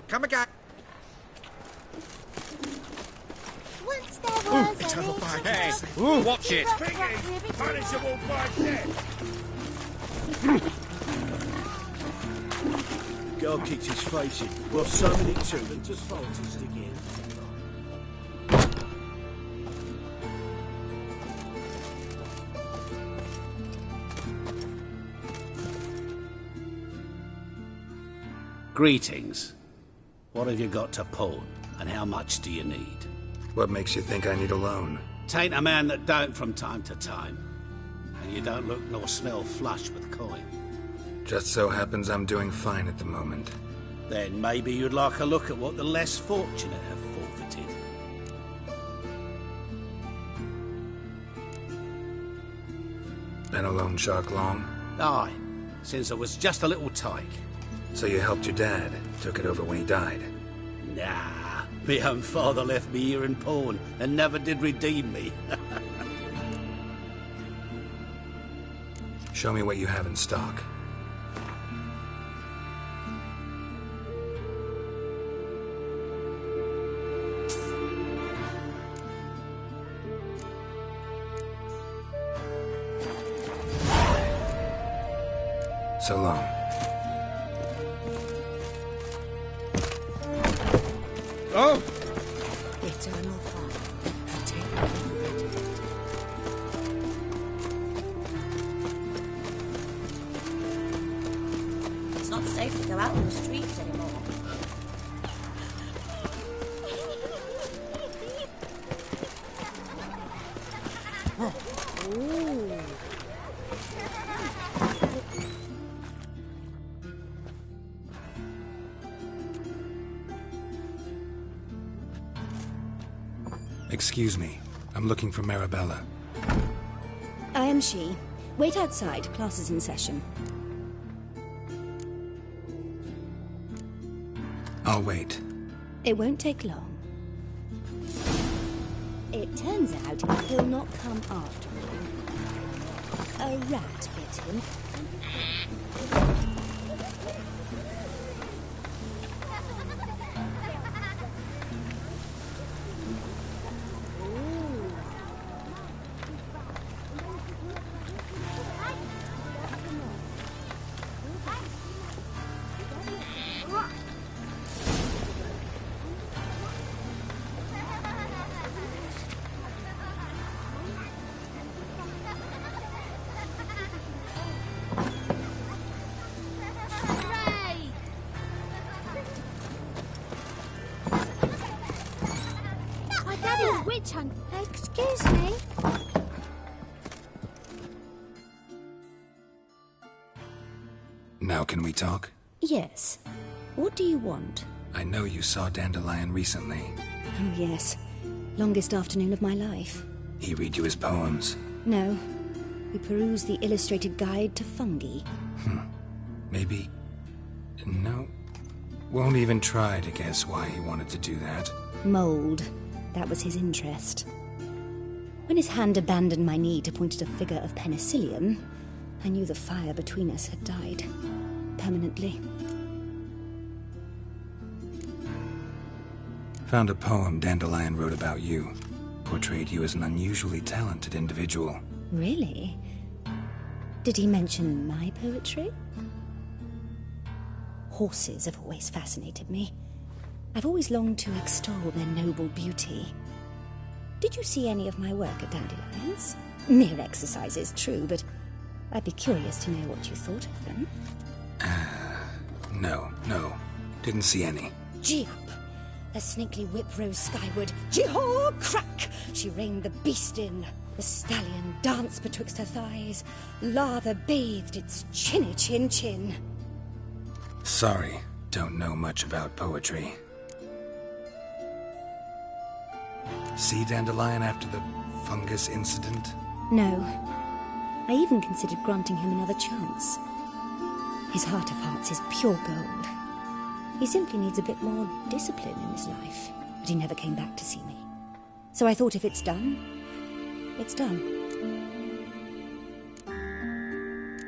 Come again. Once there was it's a over little by girl. Hey, watch it. Punishable by death. Girl kicked his face in. Well, so many too than just falters again. Greetings. What have you got to pawn, and how much do you need? What makes you think I need a loan? Tain't a man that don't from time to time. And you don't look nor smell flush with coin. Just so happens I'm doing fine at the moment. Then maybe you'd like a look at what the less fortunate have forfeited. Been a loan shark long? Aye, since I was just a little tyke. So you helped your dad, took it over when he died? Nah, my own father left me here in pawn and never did redeem me. Show me what you have in stock. So long. Oh! Eternal Father, take me. It's not safe to go out on the streets anymore. Ooh. Excuse me. I'm looking for Marabella. I am she. Wait outside. Class is in session. I'll wait. It won't take long. It turns out he'll not come after you. A rat bit him. My daddy's witch hunt. Excuse me. Now can we talk? Yes. What do you want? I know you saw Dandelion recently. Oh, yes. Longest afternoon of my life. He read you his poems. No. We perused the illustrated guide to fungi. Maybe... No. Won't even try to guess why he wanted to do that. Mold. That was his interest. When his hand abandoned my knee to point at a figure of penicillium, I knew the fire between us had died. Permanently. Found a poem Dandelion wrote about you. Portrayed you as an unusually talented individual. Really? Did he mention my poetry? Horses have always fascinated me. I've always longed to extol their noble beauty. Did you see any of my work at Dandelions? Mere exercises, true, but I'd be curious to know what you thought of them. No. Didn't see any. Gee up! A snaky whip rose skyward. Gee-haw! Crack! She reined the beast in. The stallion danced betwixt her thighs. Lather bathed its chinny chin. Sorry, don't know much about poetry. See Dandelion after the fungus incident? No. I even considered granting him another chance. His heart of hearts is pure gold. He simply needs a bit more discipline in his life. But he never came back to see me. So I thought if it's done, it's done.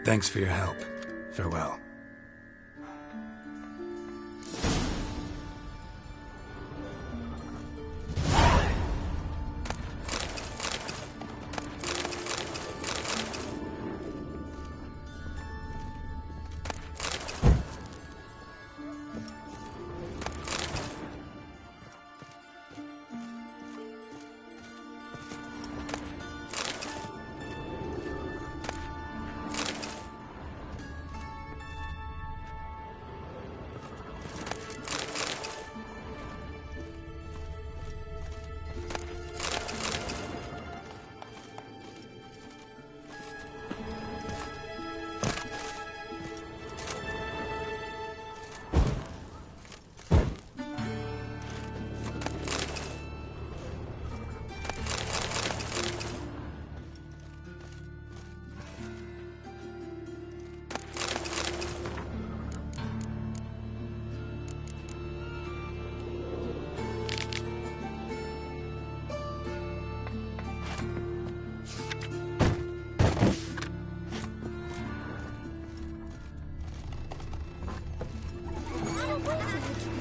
Thanks for your help. Farewell.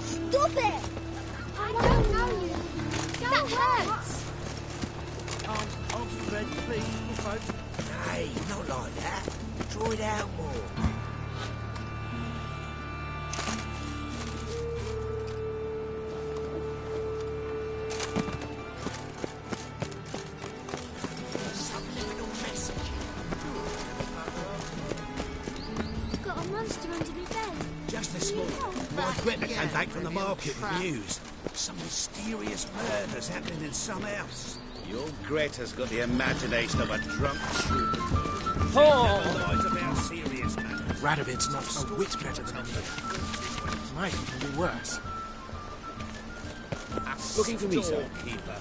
Stop it! I don't know you. That hurts. I'm Fred, please, folks. Hey, not like that. Draw it out more. My Greta came back from the market with news. Some mysterious murders happening in some house. Your Greta's got the imagination of a drunk troop. Oh! Lies about serious matters. Radovid's not a whit better than me. Might even be worse. Looking for me, sir? Keeper.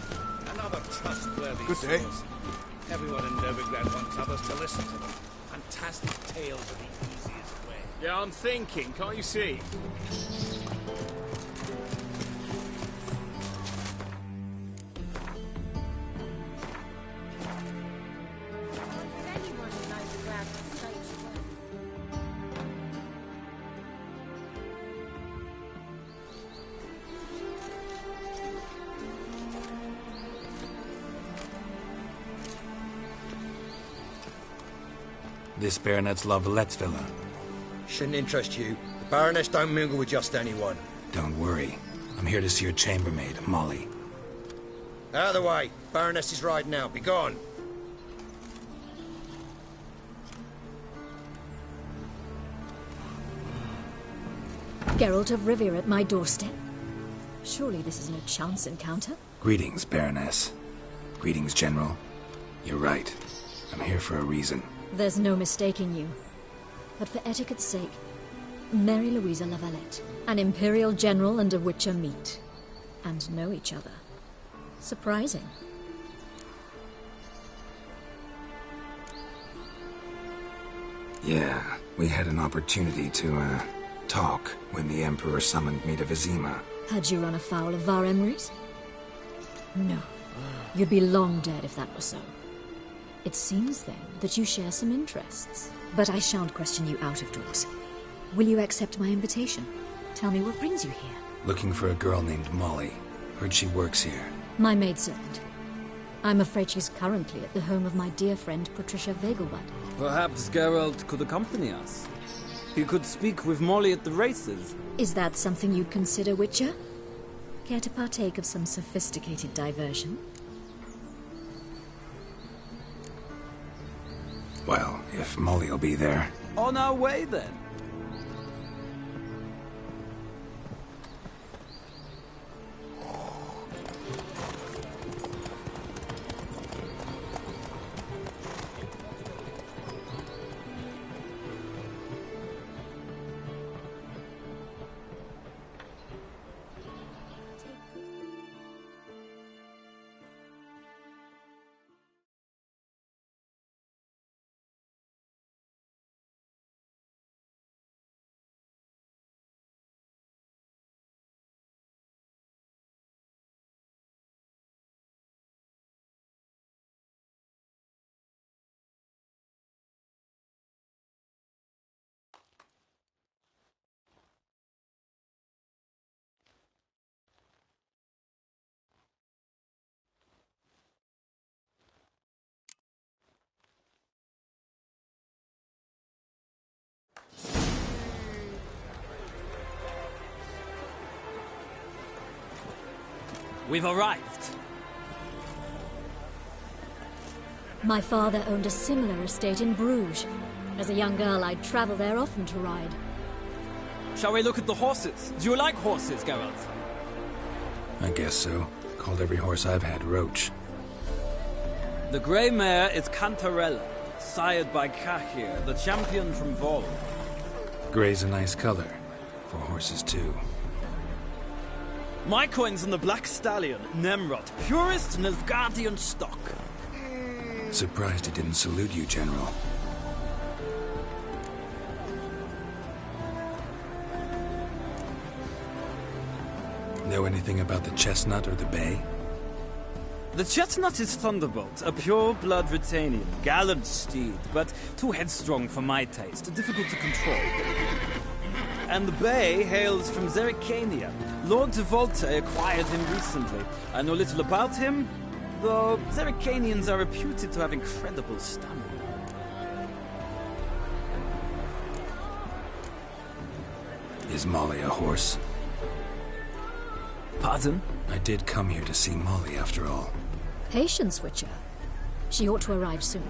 Another trustworthy Good day. source. Everyone in Novigrad wants others to listen to them. Fantastic tales are the easiest way. Yeah, I'm thinking, can't you see? Anyone who knows the Glad can stage well. This Baronet's Lavallette's villa. Shouldn't interest you. The Baroness don't mingle with just anyone. Don't worry. I'm here to see your chambermaid, Molly. Out of the way. Baroness is riding out. Be gone. Geralt of Rivia at my doorstep. Surely this is no chance encounter. Greetings, Baroness. Greetings, General. You're right. I'm here for a reason. There's no mistaking you. But for etiquette's sake, Mary Louisa Lavalette, an Imperial General and a Witcher meet. And know each other. Surprising. Yeah, we had an opportunity to, talk when the Emperor summoned me to Vizima. Had you run afoul of Var Emrys? No. You'd be long dead if that were so. It seems, then, that you share some interests. But I shan't question you out of doors. Will you accept my invitation? Tell me what brings you here. Looking for a girl named Molly. Heard she works here. My maidservant. I'm afraid she's currently at the home of my dear friend Patricia Vegelbud. Perhaps Geralt could accompany us. He could speak with Molly at the races. Is that something you'd consider, Witcher? Care to partake of some sophisticated diversion? Well, if Molly'll be there. On our way, then. We've arrived. My father owned a similar estate in Bruges. As a young girl, I'd travel there often to ride. Shall we look at the horses? Do you like horses, Geralt? I guess so. Called every horse I've had Roach. The grey mare is Cantarella, sired by Cahir, the champion from Vol. Grey's a nice color. For horses, too. My coin's on the Black Stallion, Nemrod, purest Nilfgaardian stock. Surprised he didn't salute you, General. Know anything about the chestnut or the bay? The chestnut is Thunderbolt, a pure-blood Britannian, gallant steed, but too headstrong for my taste, difficult to control. And the bay hails from Zerrikania. Lord de Volte acquired him recently. I know little about him, though Zerrikanians are reputed to have incredible stamina. Is Molly a horse? Pardon? I did come here to see Molly, after all. Patience, Witcher. She ought to arrive soon.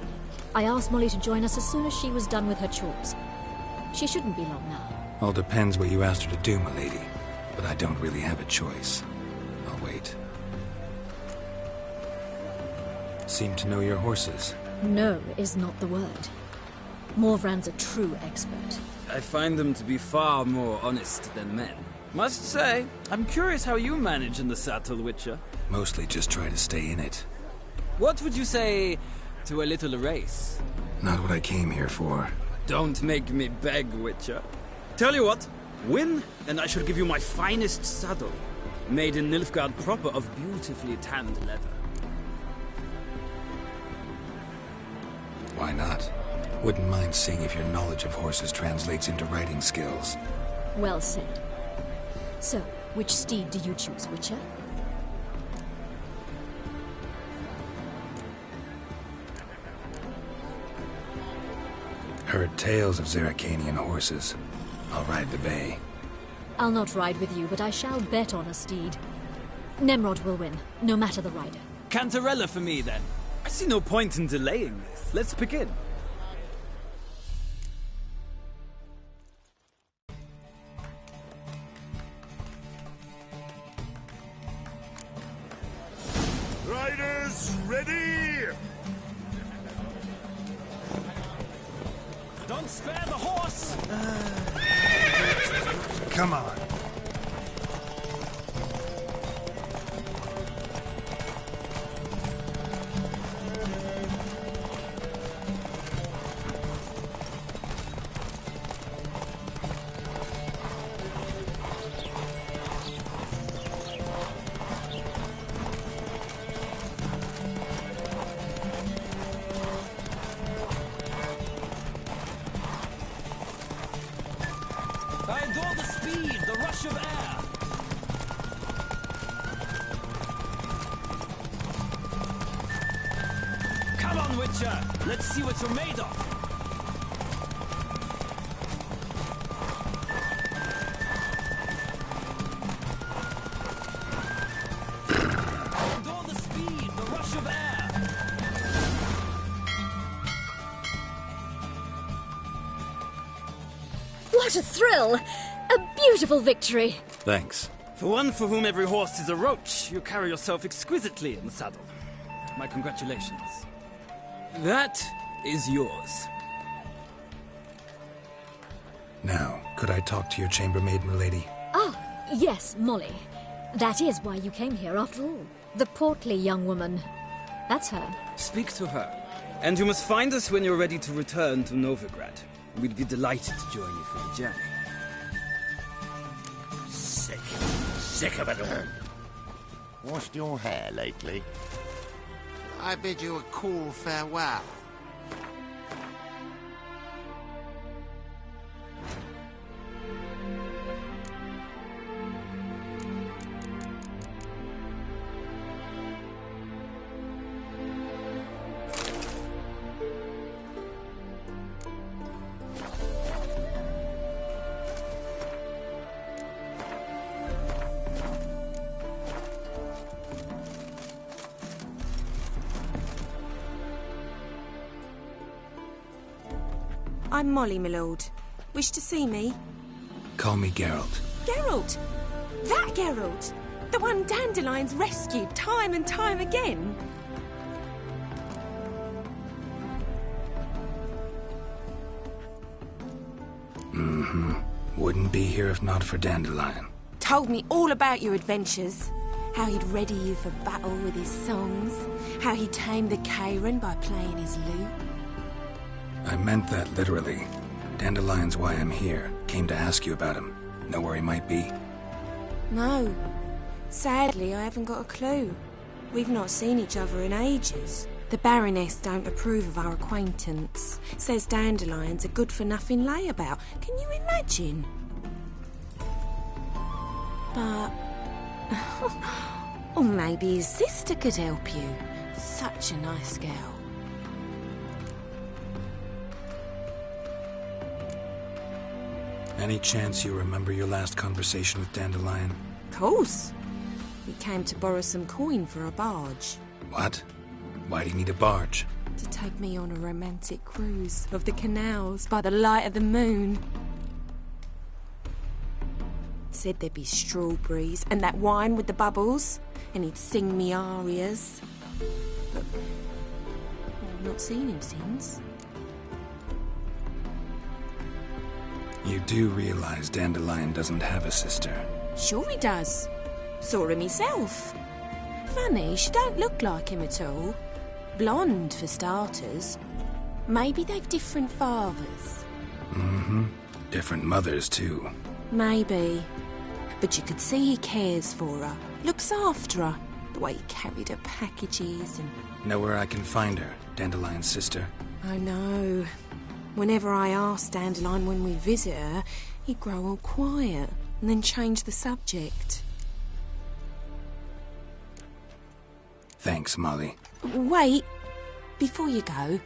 I asked Molly to join us as soon as she was done with her chores. She shouldn't be long now. All depends what you asked her to do, milady. But I don't really have a choice. I'll wait. Seem to know your horses. No is not the word. Morvran's a true expert. I find them to be far more honest than men. Must say, I'm curious how you manage in the saddle, Witcher. Mostly just try to stay in it. What would you say to a little race? Not what I came here for. Don't make me beg, Witcher. Tell you what, win, and I shall give you my finest saddle. Made in Nilfgaard proper of beautifully tanned leather. Why not? Wouldn't mind seeing if your knowledge of horses translates into riding skills. Well said. So, which steed do you choose, Witcher? Heard tales of Zeracanian horses. I'll ride the bay. I'll not ride with you, but I shall bet on a steed. Nemrod will win, no matter the rider. Cantarella for me, then. I see no point in delaying this. Let's begin. Riders, ready! Don't spare the horse! Come on. I adore the speed, the rush of air. Come on, Witcher. Let's see what you're made of. I adore the speed, the rush of air. What a thrill! A beautiful victory! Thanks. For one for whom every horse is a roach, you carry yourself exquisitely in the saddle. My congratulations. That is yours. Now, could I talk to your chambermaid, milady? Ah, yes, Molly. That is why you came here after all. The portly young woman. That's her. Speak to her. And you must find us when you're ready to return to Novigrad. We'd be delighted to join you for the journey. Sick of it all. Washed your hair lately? I bid you a cool farewell. I'm Molly, my lord. Wish to see me? Call me Geralt. Geralt! That Geralt! The one Dandelion's rescued time and time again! Mm-hmm. Wouldn't be here if not for Dandelion. Told me all about your adventures. How he'd ready you for battle with his songs. How he tamed the Kairan by playing his lute. I meant that literally. Dandelion's why I'm here. Came to ask you about him. Know where he might be? No. Sadly, I haven't got a clue. We've not seen each other in ages. The Baroness don't approve of our acquaintance. Says Dandelion's a good-for-nothing layabout. Can you imagine? But... or maybe his sister could help you. Such a nice girl. Any chance you remember your last conversation with Dandelion? Of course. We came to borrow some coin for a barge. What? Why do you need a barge? To take me on a romantic cruise of the canals by the light of the moon. said there'd be strawberries and that wine with the bubbles, and he'd sing me arias. But I've not seen him since. You do realize Dandelion doesn't have a sister? Sure he does. Saw him himself. Funny, she don't look like him at all. Blonde, for starters. Maybe they've different fathers. Mm-hmm. Different mothers, too. Maybe. But you could see he cares for her. Looks after her. The way he carried her packages and... Know where I can find her, Dandelion's sister? I know. Whenever I ask Dandelion when we visit her, he'd grow all quiet and then change the subject. Thanks, Molly. Wait. Before you go,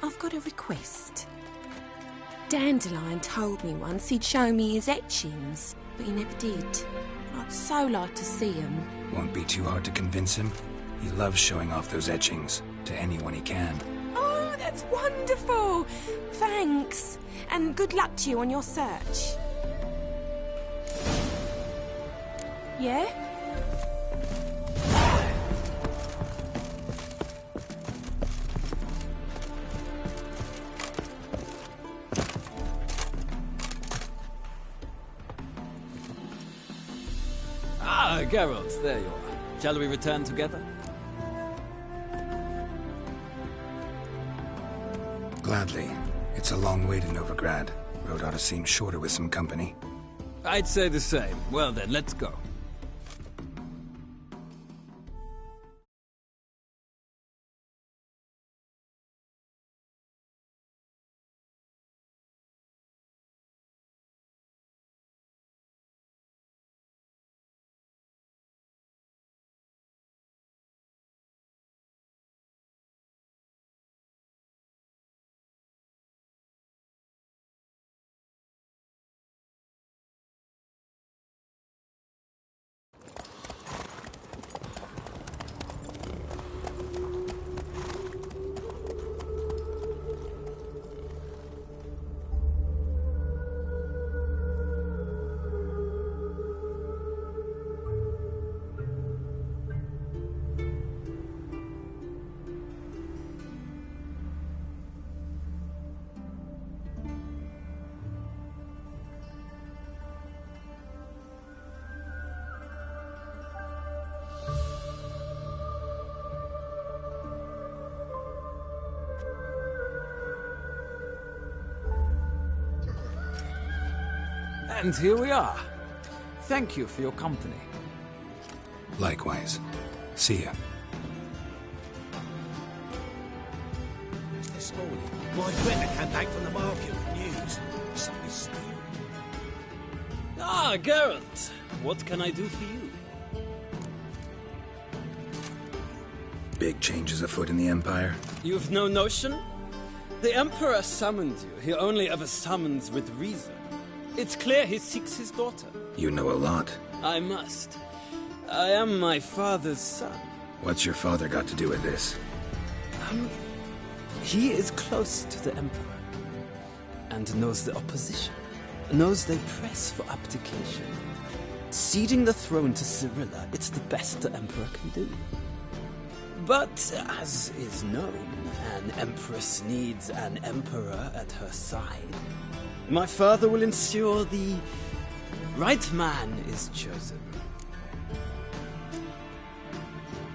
I've got a request. Dandelion told me once he'd show me his etchings, but he never did. I'd so like to see them. Won't be too hard to convince him. He loves showing off those etchings to anyone he can. Oh, that's wonderful! Thanks. And good luck to you on your search. Yeah? Ah, Geralt, there you are. Shall we return together? Gladly. It's a long way to Novigrad. Road ought to seem shorter with some company. I'd say the same. Well then, let's go. And here we are. Thank you for your company. Likewise. See ya. This morning, my Greta came back from the market with news. Something mysterious. Ah, Geralt. What can I do for you? Big changes afoot in the Empire. You've no notion? The Emperor summoned you. He only ever summons with reason. It's clear he seeks his daughter. You know a lot. I must. I am my father's son. What's your father got to do with this? He is close to the Emperor. And knows the opposition. Knows they press for abdication. Ceding the throne to Cyrilla, it's the best the Emperor can do. But, as is known, an Empress needs an Emperor at her side. My father will ensure the right man is chosen.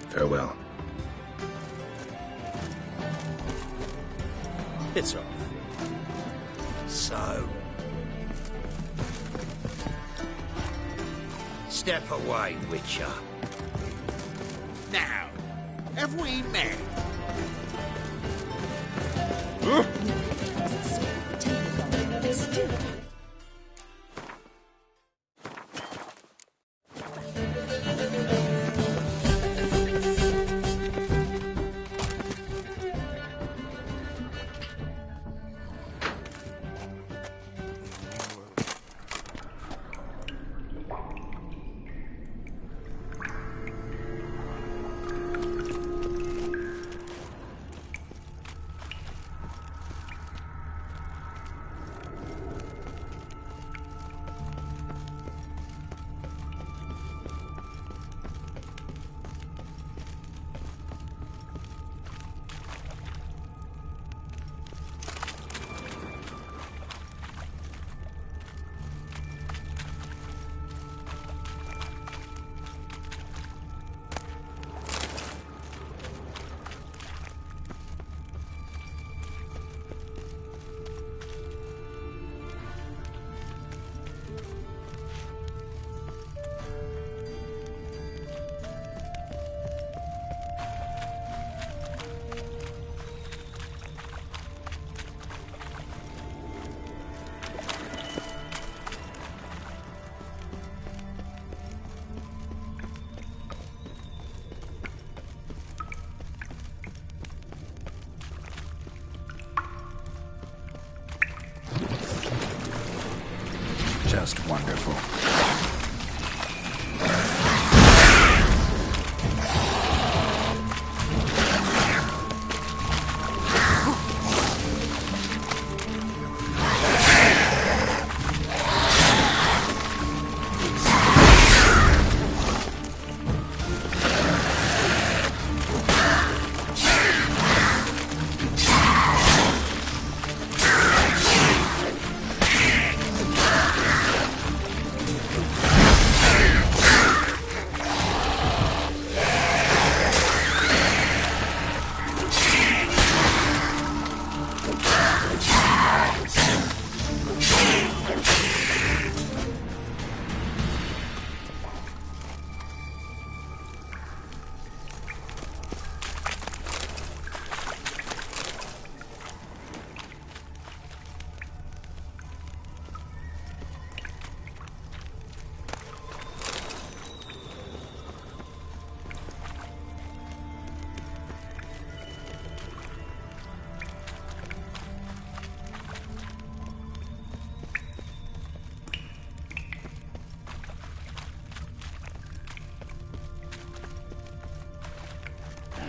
Farewell. It's off. So... step away, Witcher. Now, have we met? just wonderful.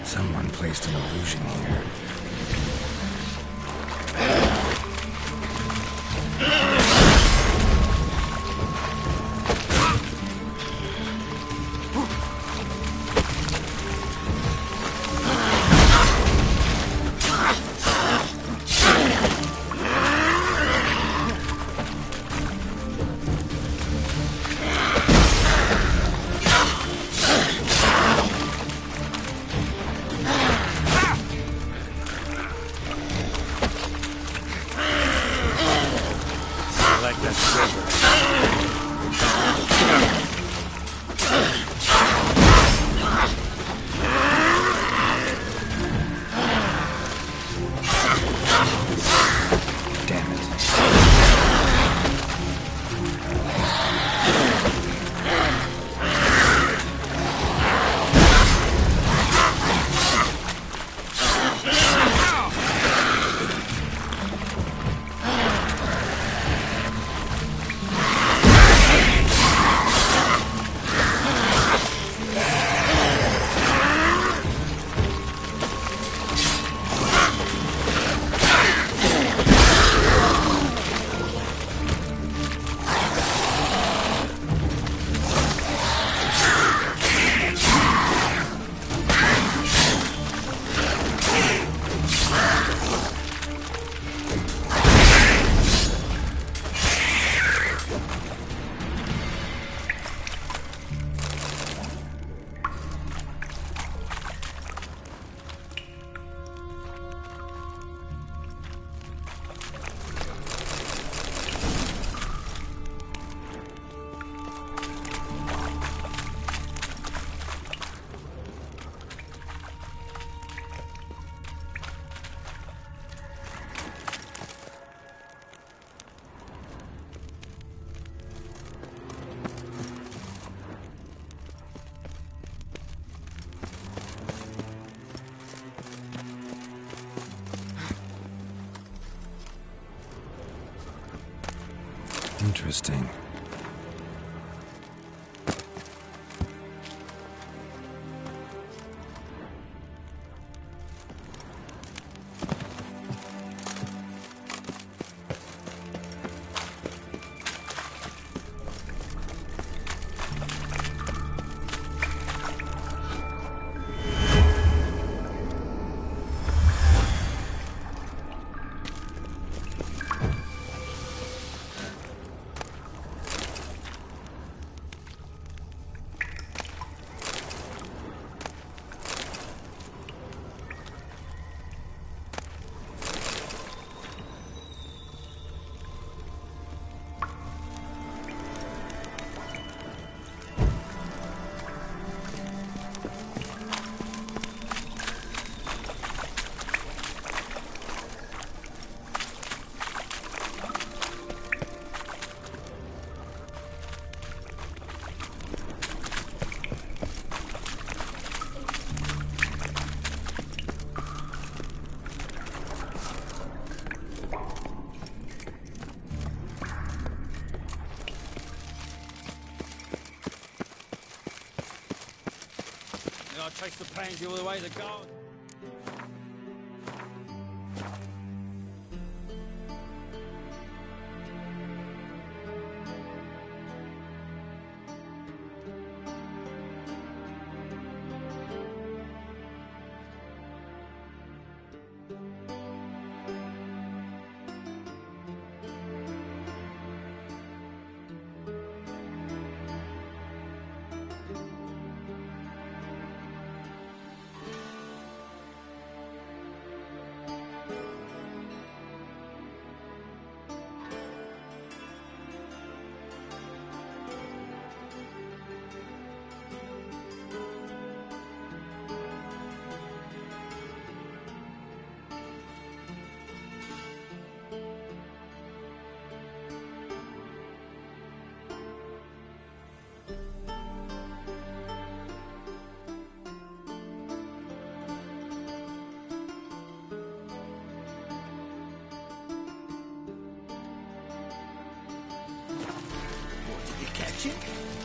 Someone placed an illusion here. Interesting. I chase the pansy all the way to the garden.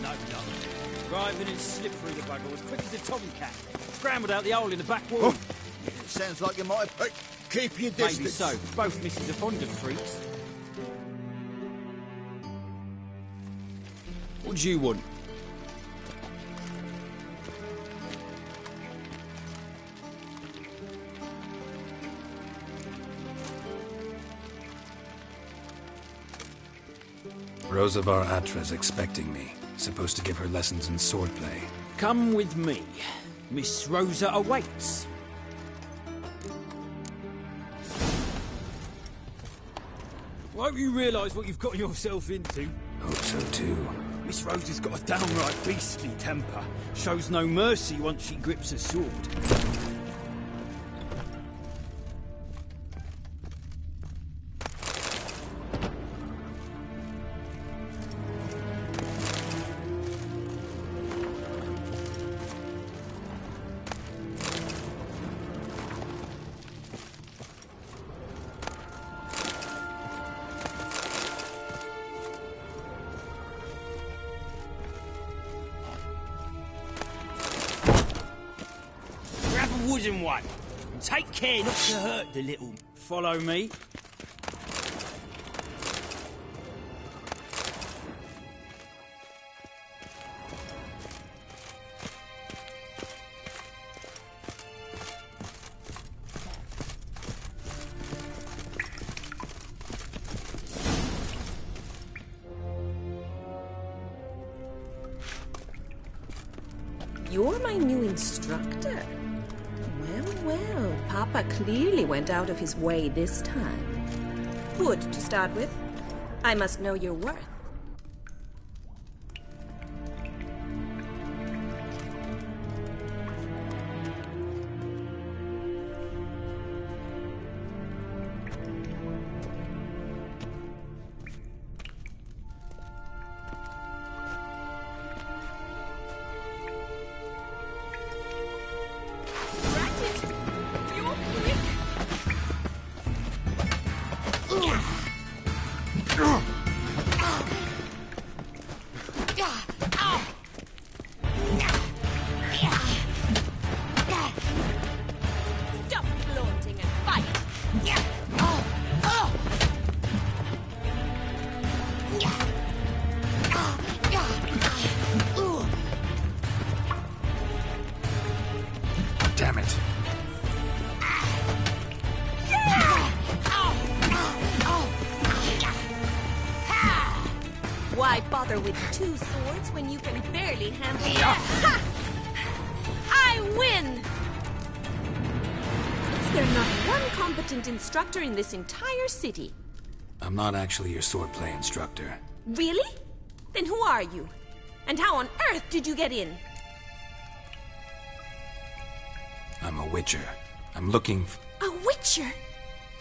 No, no. Driving and slipped through the bugger as quick as a tomcat. Scrambled out the hole in the back wall. Oh, it sounds like you might have... keep your distance. Maybe so. Both misses are fond of freaks. What do you want? Rosavar Atra's expecting me. Supposed to give her lessons in swordplay. Come with me. Miss Rosa awaits. I hope you realise what you've got yourself into. Hope so too. Miss Rosa's got a downright beastly temper. Shows no mercy once she grips a sword. Wooden one. And take care not to hurt the little... Follow me. You're my new instructor. Well, Papa clearly went out of his way this time. Good to start with. I must know your worth. Damn it. Why bother with two swords when you can barely handle them? Ha! I win! Is there not one competent instructor in this entire city? I'm not actually your swordplay instructor. Really? Then who are you? And how on earth did you get in? I'm a witcher. I'm looking A witcher?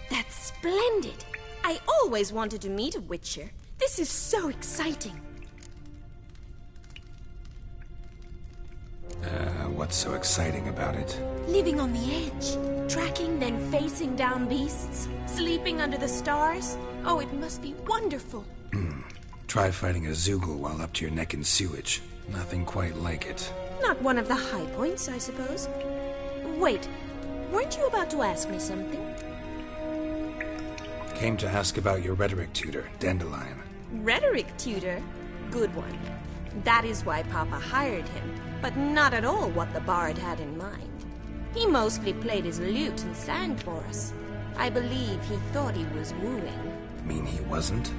That's splendid. I always wanted to meet a witcher. This is so exciting. What's so exciting about it? Living on the edge. Tracking, then facing down beasts. Sleeping under the stars. Oh, it must be wonderful. Try fighting a Zoogle while up to your neck in sewage. Nothing quite like it. Not one of the high points, I suppose. Wait, weren't you about to ask me something? Came to ask about your rhetoric tutor, Dandelion. Rhetoric tutor? Good one. That is why Papa hired him, but not at all what the bard had in mind. He mostly played his lute and sang for us. I believe he thought he was wooing. Mean he wasn't?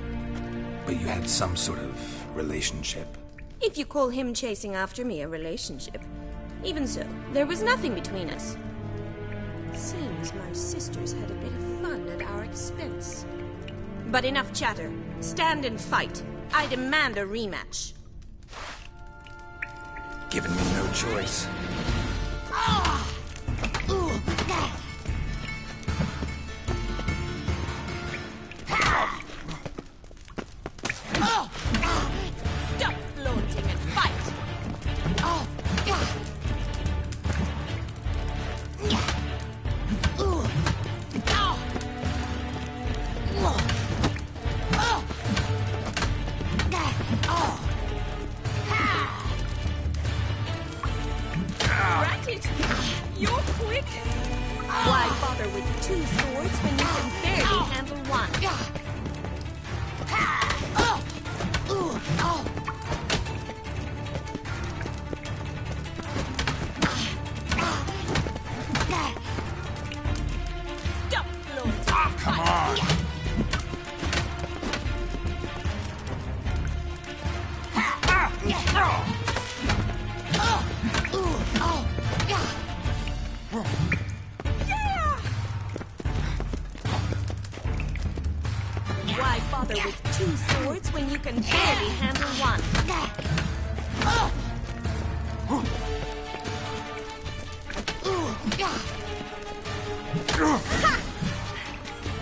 But you had some sort of relationship? If you call him chasing after me a relationship. Even so, there was nothing between us. Seems my sisters had a bit of fun at our expense. But enough chatter. Stand and fight. I demand a rematch. Given me no choice. Stop flaunting and fight! Ratted! You're quick! Why bother with 2 swords when you can barely handle one? Stop flaunting! Oh, come on! Why bother with 2 swords when you can barely handle one?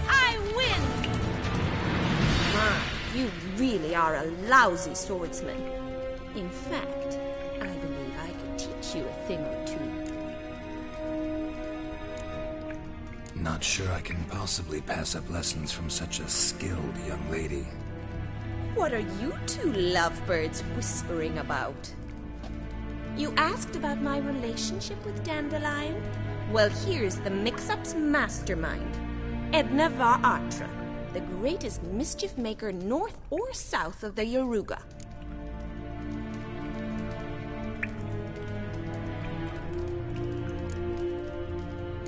I win! You really are a lousy swordsman. In fact, I believe I could teach you a thing or two. Not sure I can possibly pass up lessons from such a skilled young lady. What are you 2 lovebirds whispering about? You asked about my relationship with Dandelion? Well, here's the mix-up's mastermind. Edna var Atra, the greatest mischief maker north or south of the Yaruga.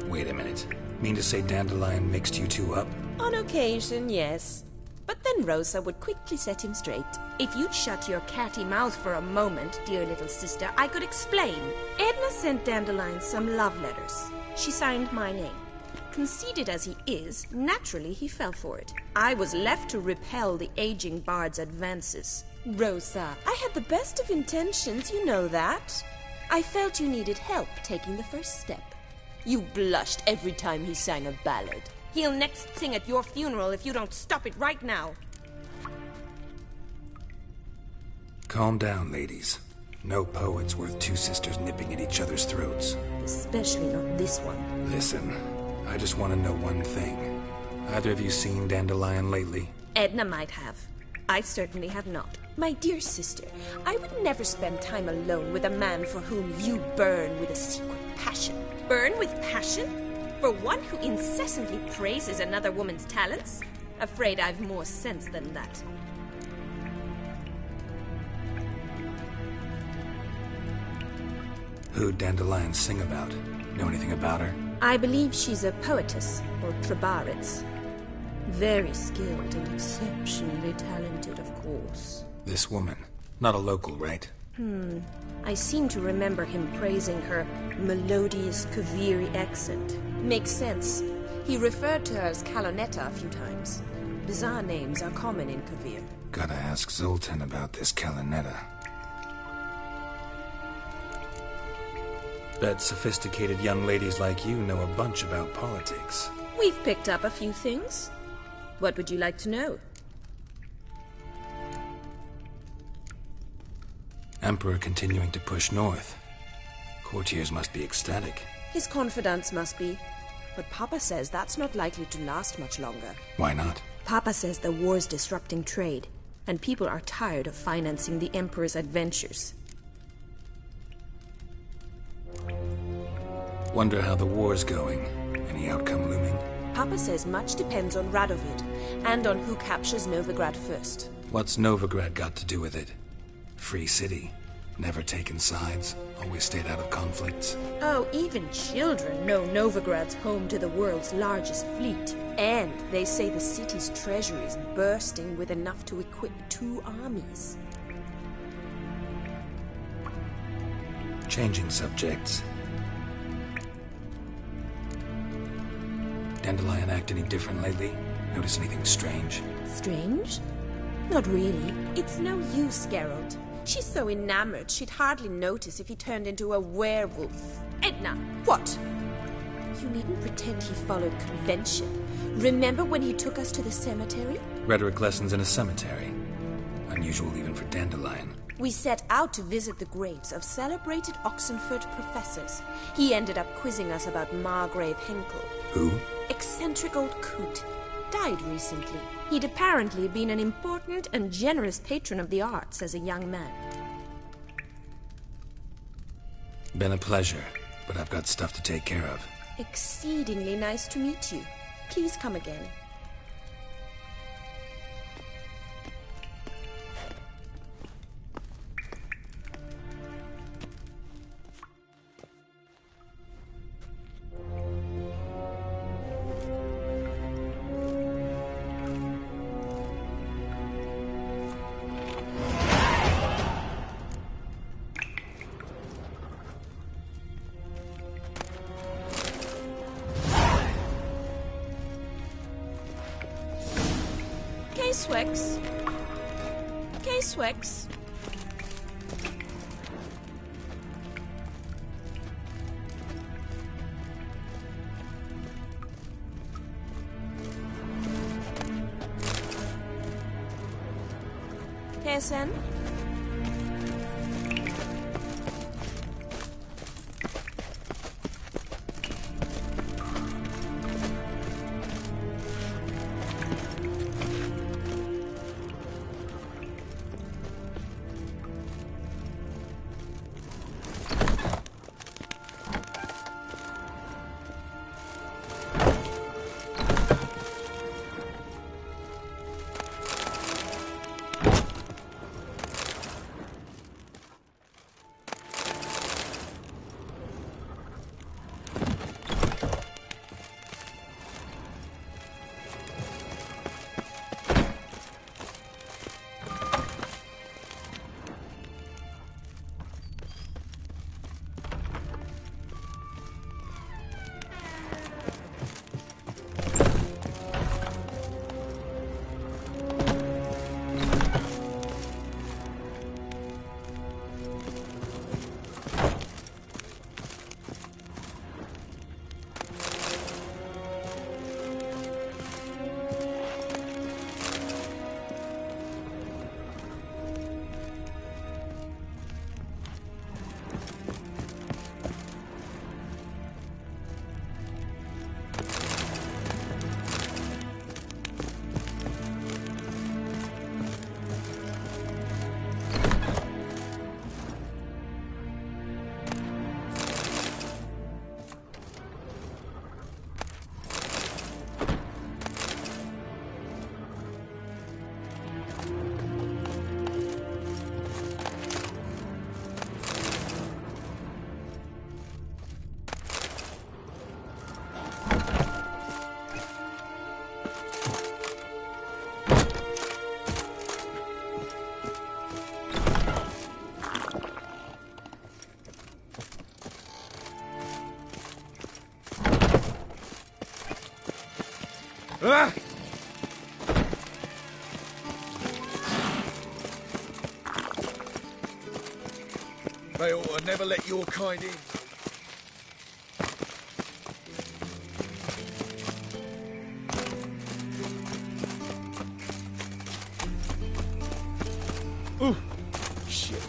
Wait a minute. Mean to say Dandelion mixed you 2 up? On occasion, yes. But then Rosa would quickly set him straight. If you'd shut your catty mouth for a moment, dear little sister, I could explain. Edna sent Dandelion some love letters. She signed my name. Conceited as he is, naturally he fell for it. I was left to repel the aging bard's advances. Rosa, I had the best of intentions, you know that. I felt you needed help taking the first step. You blushed every time he sang a ballad. He'll next sing at your funeral if you don't stop it right now. Calm down, ladies. No poet's worth 2 sisters nipping at each other's throats. Especially not this one. Listen, I just want to know one thing. Either of you seen Dandelion lately? Edna might have. I certainly have not. My dear sister, I would never spend time alone with a man for whom you burn with a secret passion. Burn with passion? For one who incessantly praises another woman's talents? Afraid I've more sense than that. Who'd Dandelion sing about? Know anything about her? I believe she's a poetess, or trabarets. Very skilled and exceptionally talented, of course. This woman. Not a local, right? I seem to remember him praising her melodious Kaviri accent. Makes sense. He referred to her as Kalonetta a few times. Bizarre names are common in Kavir. Gotta ask Zoltan about this Kalonetta. Bet sophisticated young ladies like you know a bunch about politics. We've picked up a few things. What would you like to know? Emperor continuing to push north. Courtiers must be ecstatic. His confidants must be. But Papa says that's not likely to last much longer. Why not? Papa says the war's disrupting trade, and people are tired of financing the Emperor's adventures. Wonder how the war's going. Any outcome looming? Papa says much depends on Radovid, and on who captures Novigrad first. What's Novigrad got to do with it? Free city. Never taken sides. Always stayed out of conflicts. Oh, even children know Novigrad's home to the world's largest fleet. And they say the city's treasury is bursting with enough to equip 2 armies. Changing subjects. Dandelion act any different lately? Notice anything strange? Strange? Not really. It's no use, Geralt. She's so enamored she'd hardly notice if he turned into a werewolf. Edna, what? You needn't pretend he followed convention. Remember when he took us to the cemetery? Rhetoric lessons in a cemetery. Unusual even for Dandelion. We set out to visit the graves of celebrated Oxenford professors. He ended up quizzing us about Margrave Henkel. Who? Eccentric old coot. Died recently. He'd apparently been an important and generous patron of the arts as a young man. Been a pleasure, but I've got stuff to take care of. Exceedingly nice to meet you. Please come again. K-Swex. K-Swex. KSN. Ah! They ought to never let your kind in. Ooh, shit.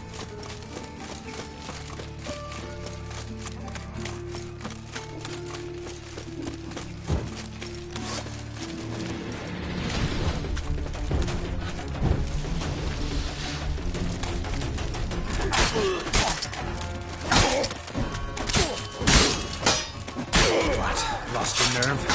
nerve.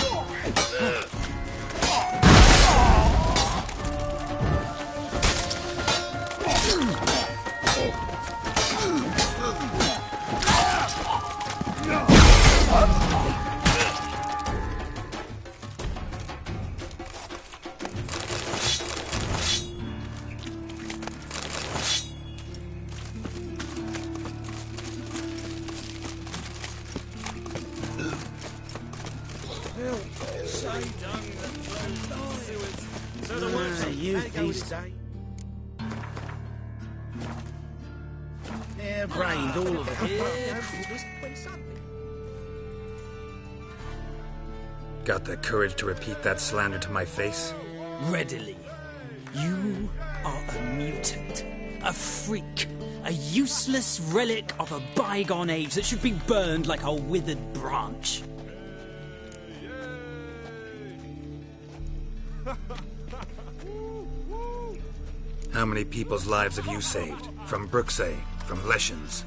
Brained all of it. Got the courage to repeat that slander to my face? Readily. You are a mutant, a freak, a useless relic of a bygone age that should be burned like a withered branch. How many people's lives have you saved? From Brooksay, from Leshens?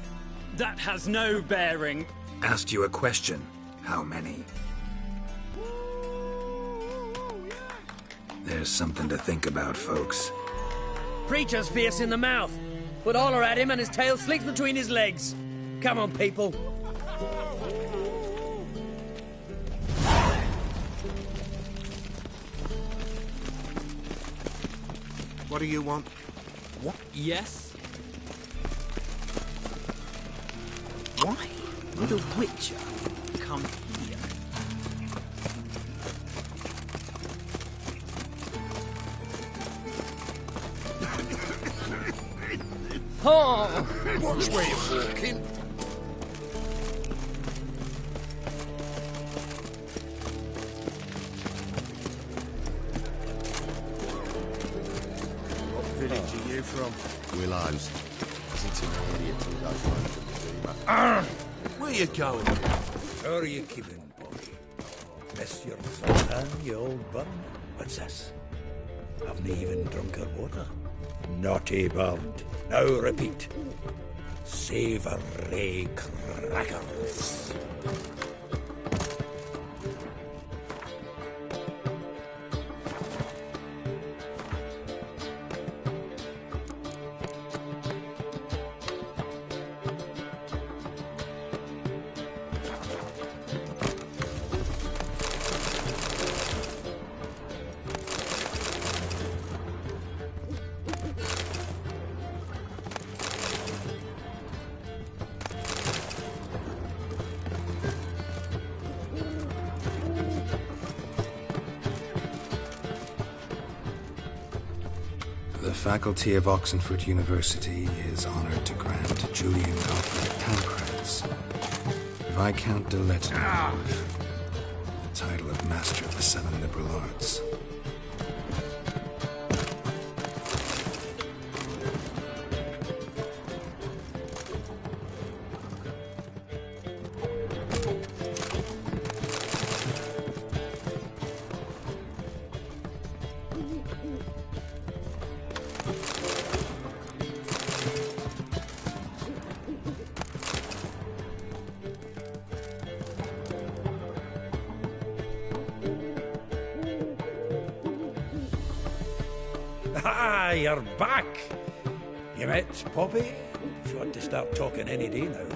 That has no bearing. Asked you a question. How many? There's something to think about, folks. Preacher's fierce in the mouth. Put holler at him and his tail slicks between his legs. Come on, people. What do you want? What? Yes? Why would a witcher come here? Oh! Watch where you're walking. What village are you from? Willows. Sitting idiot who don't run from the Arr! Where you going? How are you keeping, boy? Miss your suntan, you old bum? What's this? Haven't even drunk her water? Naughty bird. Now repeat. Savoury crackers. The faculty of Oxenford University is honored to grant Julian Alfred Pancratz, Viscount de Lettenhove, the title of Master of the Seven Liberal Arts. Ah, you're back. You met Poppy? She ought to start talking any day now.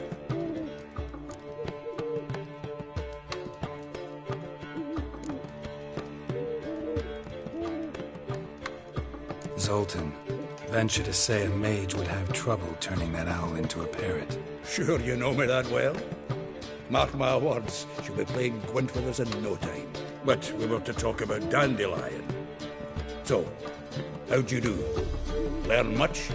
Zoltan, venture to say a mage would have trouble turning that owl into a parrot. Sure you know me that well. Mark my words, she'll be playing Gwent with us in no time. But we were to talk about Dandelion. So, how'd you do? Learn much?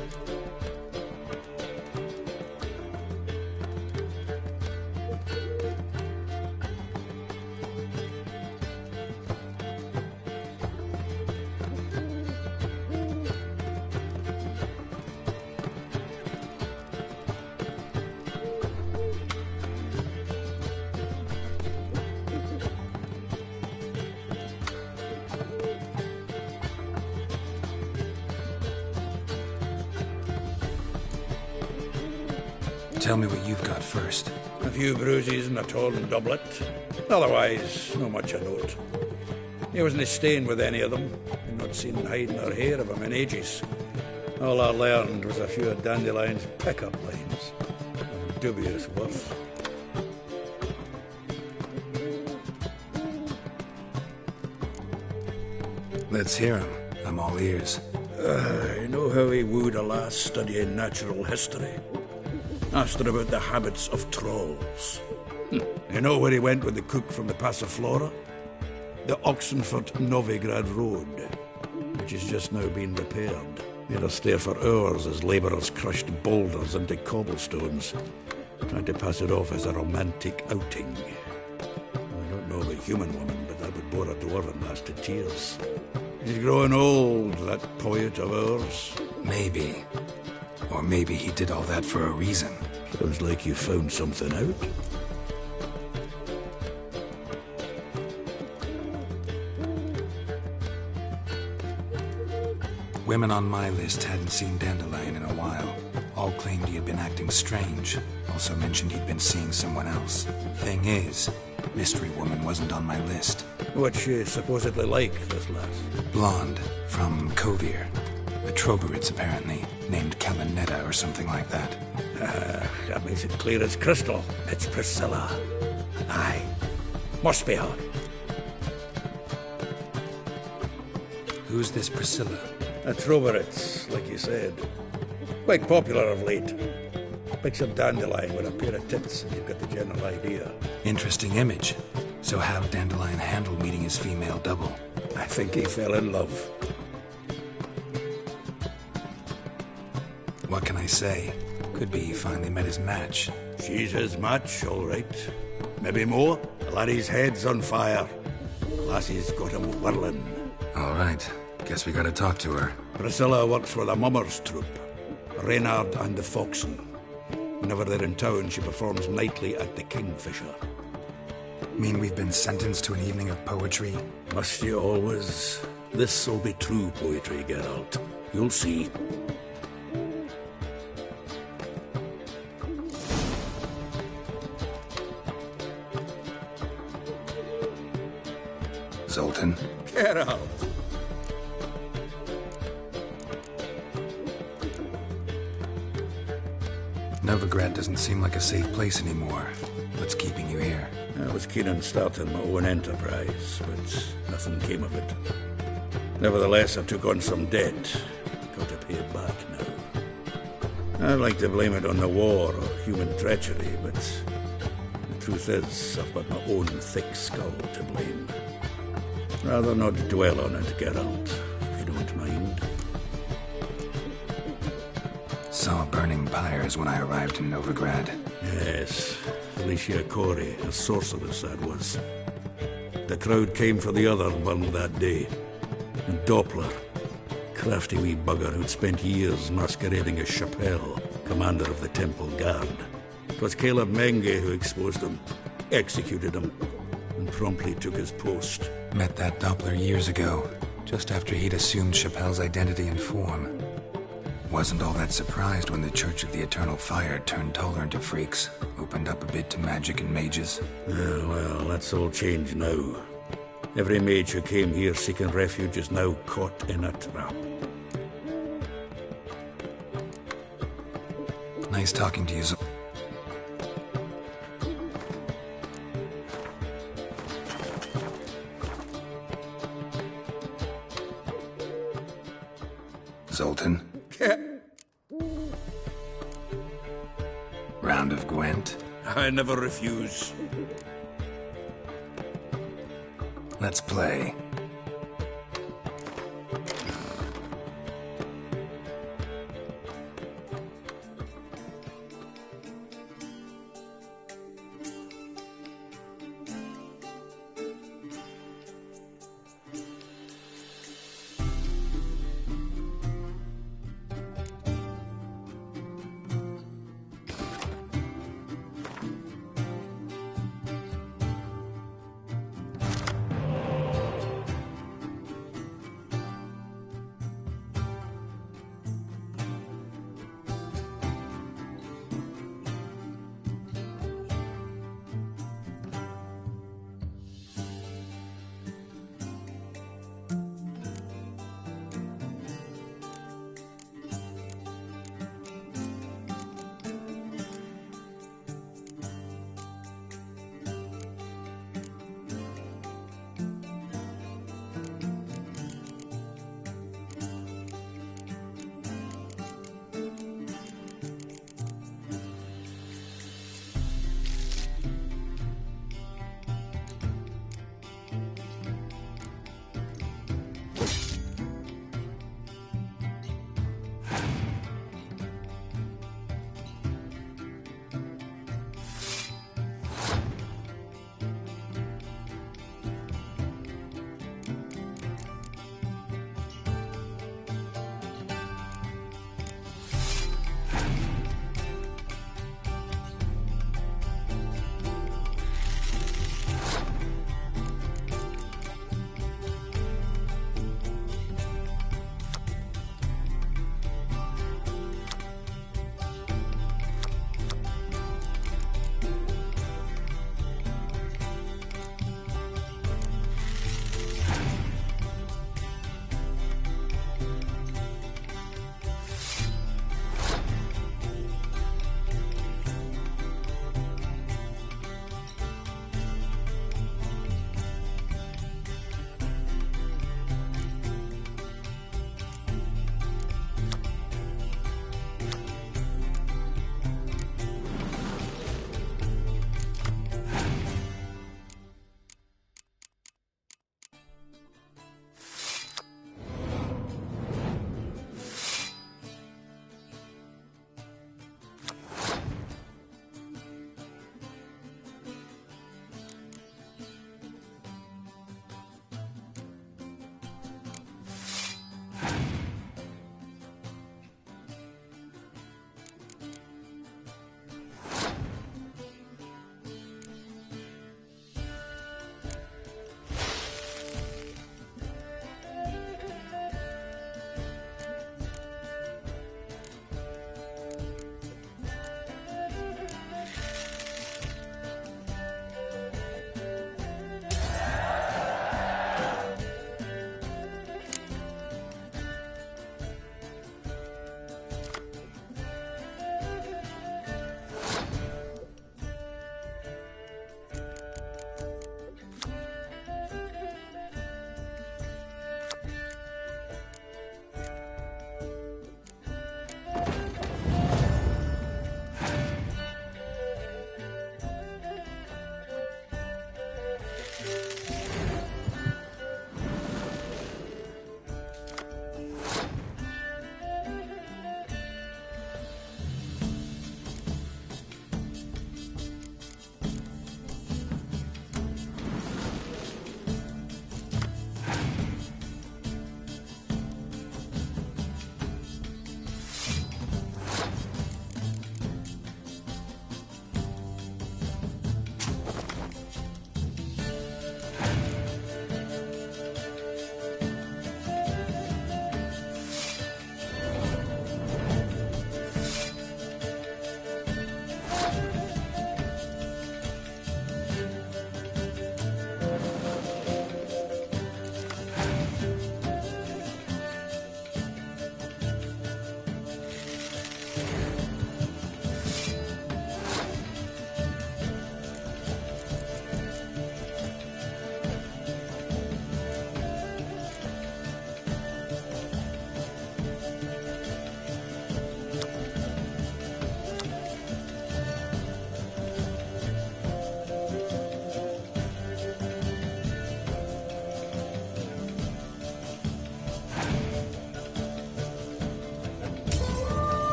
Tell me what you've got first. A few bruises and a torn doublet. Otherwise, not much of note. He wasn't staying with any of them. I'd not seen hiding or hair of him in ages. All I learned was a few of Dandelion's pick-up lines. Of dubious worth. Let's hear him. I'm all ears. You know how he wooed a lass studying natural history? Asked her about the habits of trolls. You know where he went with the cook from the Passiflora? The Oxenfurt-Novigrad Road, which has just now been repaired. Made her stare for hours as labourers crushed boulders into cobblestones, trying to pass it off as a romantic outing. I don't know of a human woman, but that would bore a dwarven lass to tears. He's growing old, that poet of ours. Maybe. Or maybe he did all that for a reason. Sounds like you found something out. Women on my list hadn't seen Dandelion in a while. All claimed he had been acting strange. Also mentioned he'd been seeing someone else. Thing is, Mystery Woman wasn't on my list. What's she supposedly like, this lass? Blonde, from Kovir. A Troberitz, apparently, named Calinetta or something like that. That makes it clear as crystal. It's Priscilla. Aye. Must be her. Who's this Priscilla? A Troberitz, like you said. Quite popular of late. Picture Dandelion with a pair of tits and you've got the general idea. Interesting image. So how'd Dandelion handle meeting his female double? I think he fell in love. What can I say? Could be he finally met his match. She's his match, all right. Maybe more. The laddie's head's on fire. Lassie's got him whirling. All right. Guess we gotta talk to her. Priscilla works for the Mummers troupe. Reynard and the Foxen. Whenever they're in town, she performs nightly at the Kingfisher. Mean we've been sentenced to an evening of poetry? Must you always? This'll be true poetry, Geralt. You'll see. Zoltan? Geralt! Novigrad doesn't seem like a safe place anymore. What's keeping you here? I was keen on starting my own enterprise, but nothing came of it. Nevertheless, I took on some debt. Got to pay it back now. I'd like to blame it on the war or human treachery, but the truth is, I've got my own thick skull to blame. Rather not dwell on it, Geralt, if you don't mind. Saw burning pyres when I arrived in Novigrad. Yes, Felicia Corey, a sorceress that was. The crowd came for the other one that day. And Doppler, crafty wee bugger who'd spent years masquerading as Chappelle, commander of the Temple Guard. It was Caleb Menge who exposed him, executed him, and promptly took his post. Met that Doppler years ago, just after he'd assumed Chappelle's identity and form. Wasn't all that surprised when the Church of the Eternal Fire turned Toller into freaks, opened up a bit to magic and mages. Well, that's all changed now. Every mage who came here seeking refuge is now caught in a trap. Nice talking to you, Zoltan? Round of Gwent? I never refuse. Let's play.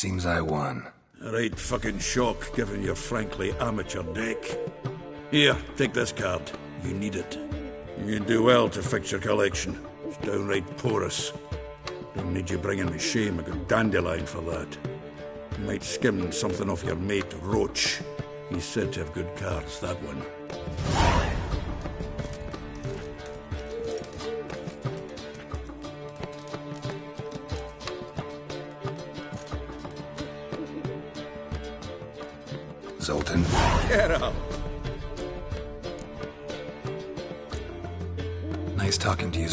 Seems I won. A right fucking shock, given your frankly amateur deck. Here, take this card. You need it. You can do well to fix your collection. It's downright porous. Don't need you bringing me shame a good dandelion for that. You might skim something off your mate, Roach. He's said to have good cards, that one. Zoltan. Get up! Nice talking to you,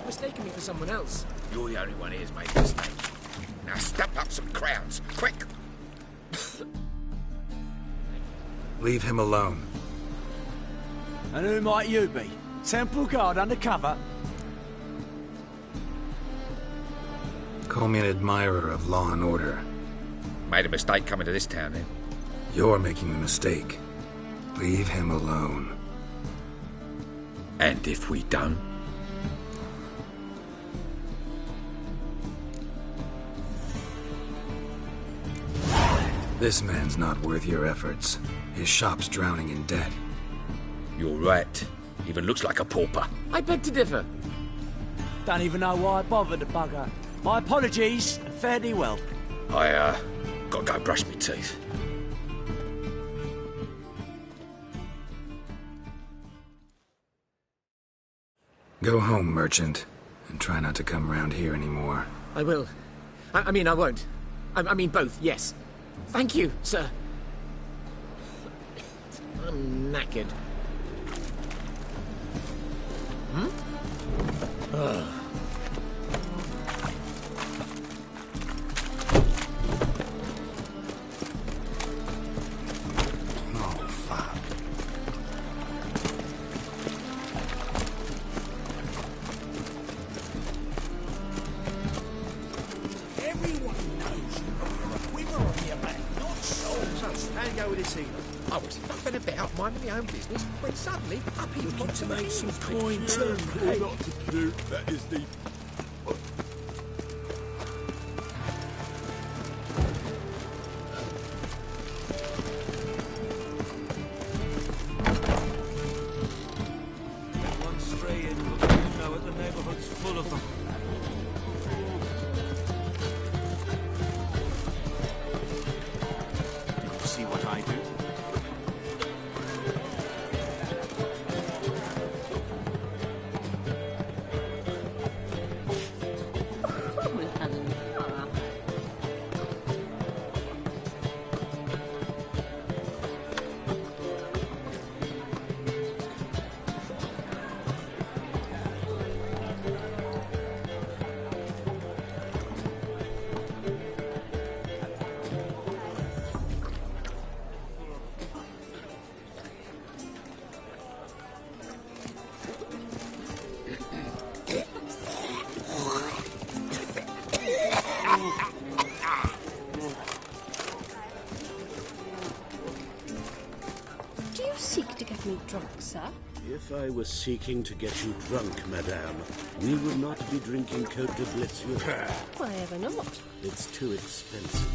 Mistaken me for someone else. You're the only one here's made a mistake. Now stump up some crowns, quick! Leave him alone. And who might you be? Temple guard undercover? Call me an admirer of law and order. Made a mistake coming to this town, then. You're making the mistake. Leave him alone. And if we don't? This man's not worth your efforts. His shop's drowning in debt. You're right. Even looks like a pauper. I beg to differ. Don't even know why I bothered the bugger. My apologies, and fare thee well. I, gotta go brush my teeth. Go home, merchant, and try not to come round here anymore. I will. I mean, I won't. I mean, both, yes. Thank you, sir. I'm knackered. Ugh. I was nothing about minding my own business when suddenly up he popped To make some coin too. All not to do, that is the... Get one stray in, look, you know it, the neighborhood's full of them. See what I do? seek to get me drunk, sir? If I were seeking to get you drunk, madame, we would not be drinking Côte de Blessure. Why ever not? It's too expensive.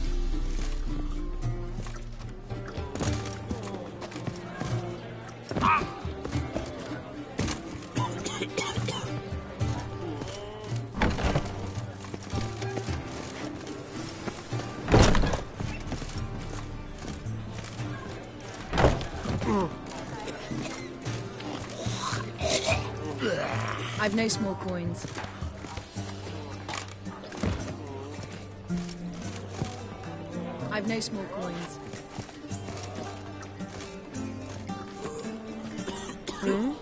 I've no small coins. I've no small coins. Hmm?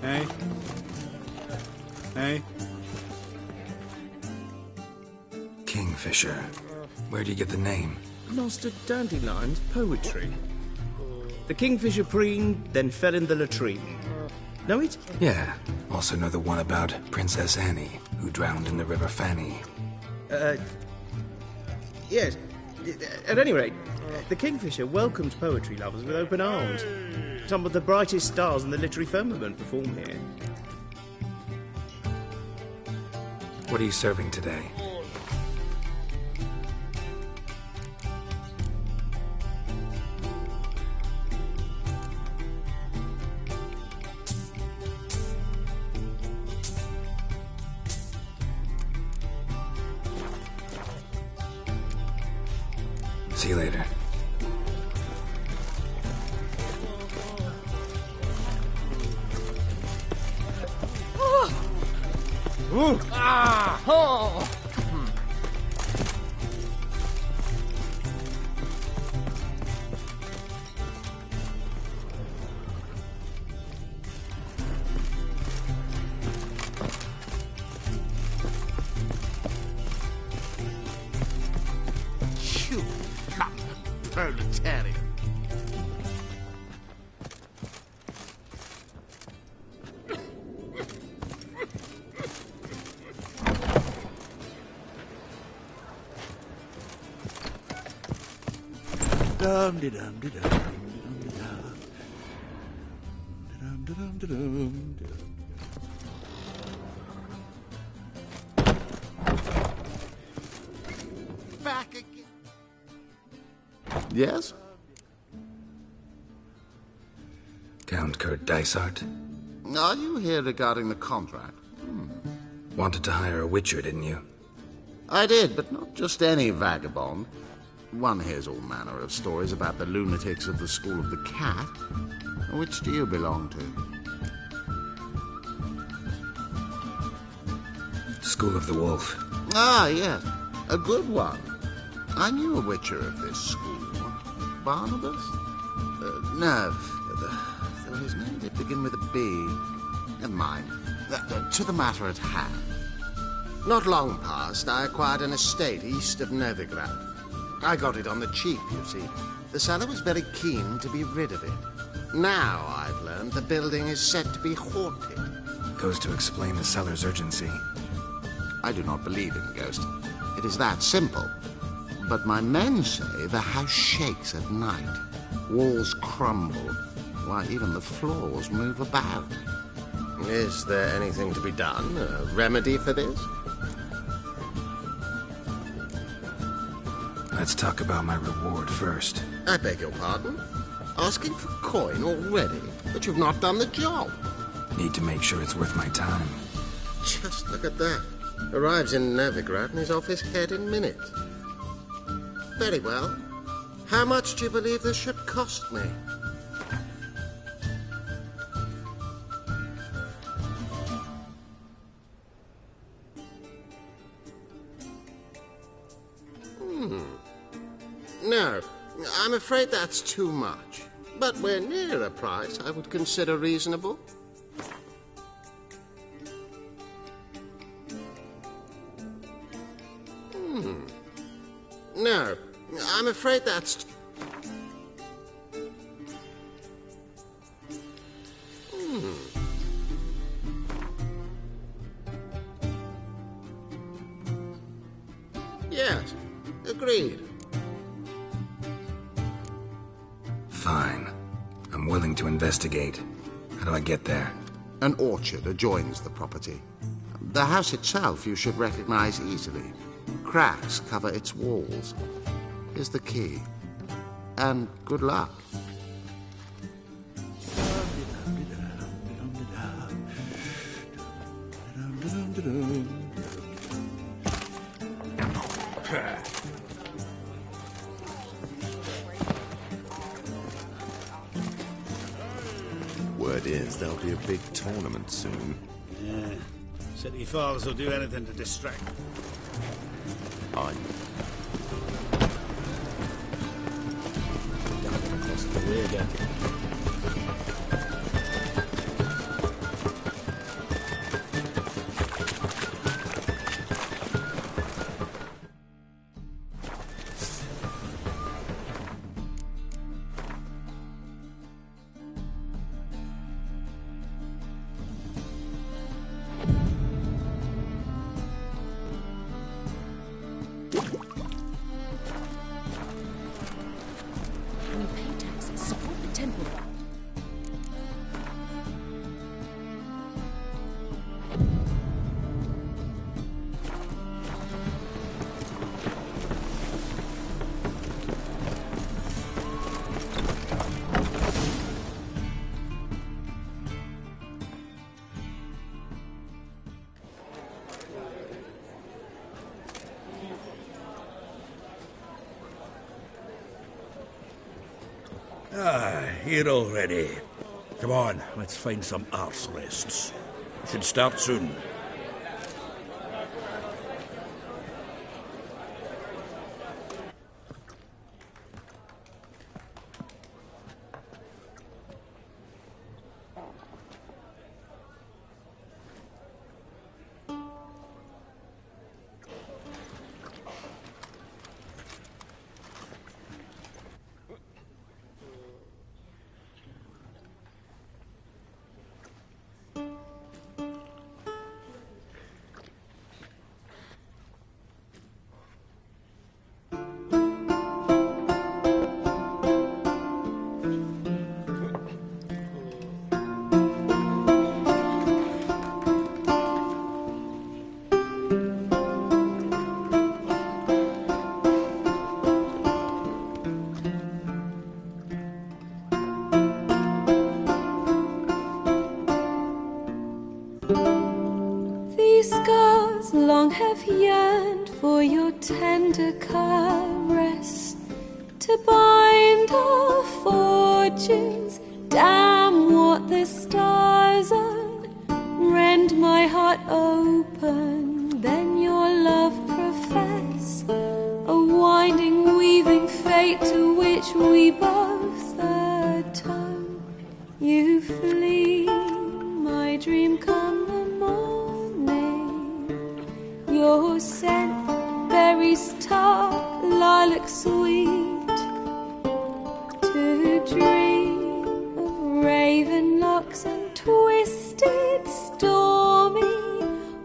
Hey? Hey? Kingfisher. Where do you get the name? Master Dandelion's poetry. The kingfisher preened, then fell in the latrine. Know it? Yeah. Also know the one about Princess Annie, who drowned in the River Fanny. Yes. At any rate, the kingfisher welcomed poetry lovers with open arms. Some of the brightest stars in the literary firmament perform here. What are you serving today? See you later. Ooh. Ah! Oh! You London proletarian. Back again. Yes? Count Kurt Dysart? Are you here regarding the contract? Wanted to hire a witcher, didn't you? I did, but not just any vagabond. One hears all manner of stories about the lunatics of the School of the Cat. Which do you belong to? School of the Wolf. Ah, yes. A good one. I knew a witcher of this school. Barnabas? No. Though his name did begin with a B. Never mind. To the matter at hand. Not long past, I acquired an estate east of Novigrad. I got it on the cheap, you see. The seller was very keen to be rid of it. Now, I've learned the building is said to be haunted. Goes to explain the seller's urgency. I do not believe in ghosts. It is that simple. But my men say the house shakes at night. Walls crumble. Why, even the floors move about. Is there anything to be done? A remedy for this? Let's talk about my reward first. I beg your pardon? Asking for coin already? But you've not done the job. Need to make sure it's worth my time. Just look at that. Arrives in Novigrad and is off his head in minutes. Very well. How much do you believe this should cost me? No, I'm afraid that's too much. But we're near a price I would consider reasonable. No, I'm afraid that's... Yes, Agreed. Fine. I'm willing to investigate. How do I get there? An orchard adjoins the property. The house itself you should recognize easily. Cracks cover its walls. Here's the key. And good luck. Word is there'll be a big tournament soon. Yeah. City fathers will do anything to distract. I Across the way again. We pay taxes, support the temple. Here already. Come on, let's find some arse rests. Should start soon. These scars long have yearned for your tender caress, to bind our fortunes. Damn what the stars are. Rend my heart open, then your love profess, a winding, weaving fate to which we both atone. You flee, my dream come the morning. Your scent, berries tart, lilac sweet, to dream of raven locks and twisted stormy,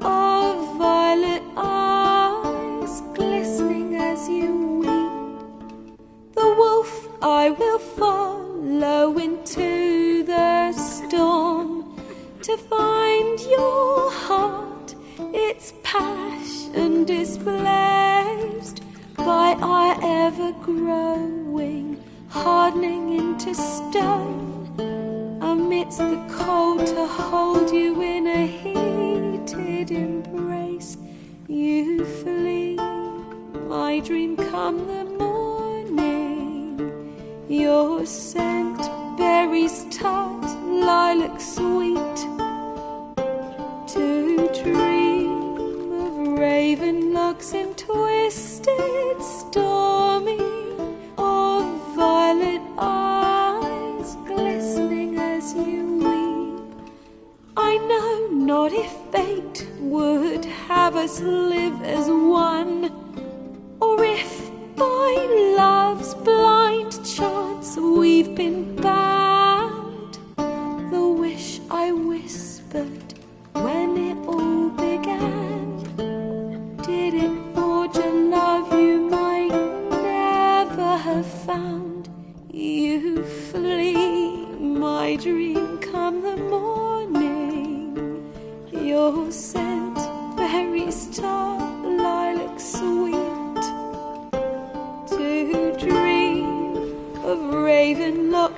of violet eyes glistening as you weep. The wolf I will follow into the storm, to find your heart, its passion displaced by our ever-growing, hardening into stone. Amidst the cold, to hold you in a heated embrace. You flee, my dream come the morning. Your scent, berries tart, lilac sweet, to dream of raven locks and twisted stormy, of violet eyes glistening as you weep. I know not if fate would have us live as one, or if by love's blind chance we've been bound. The wish I whispered when it all began, did it forge a love you might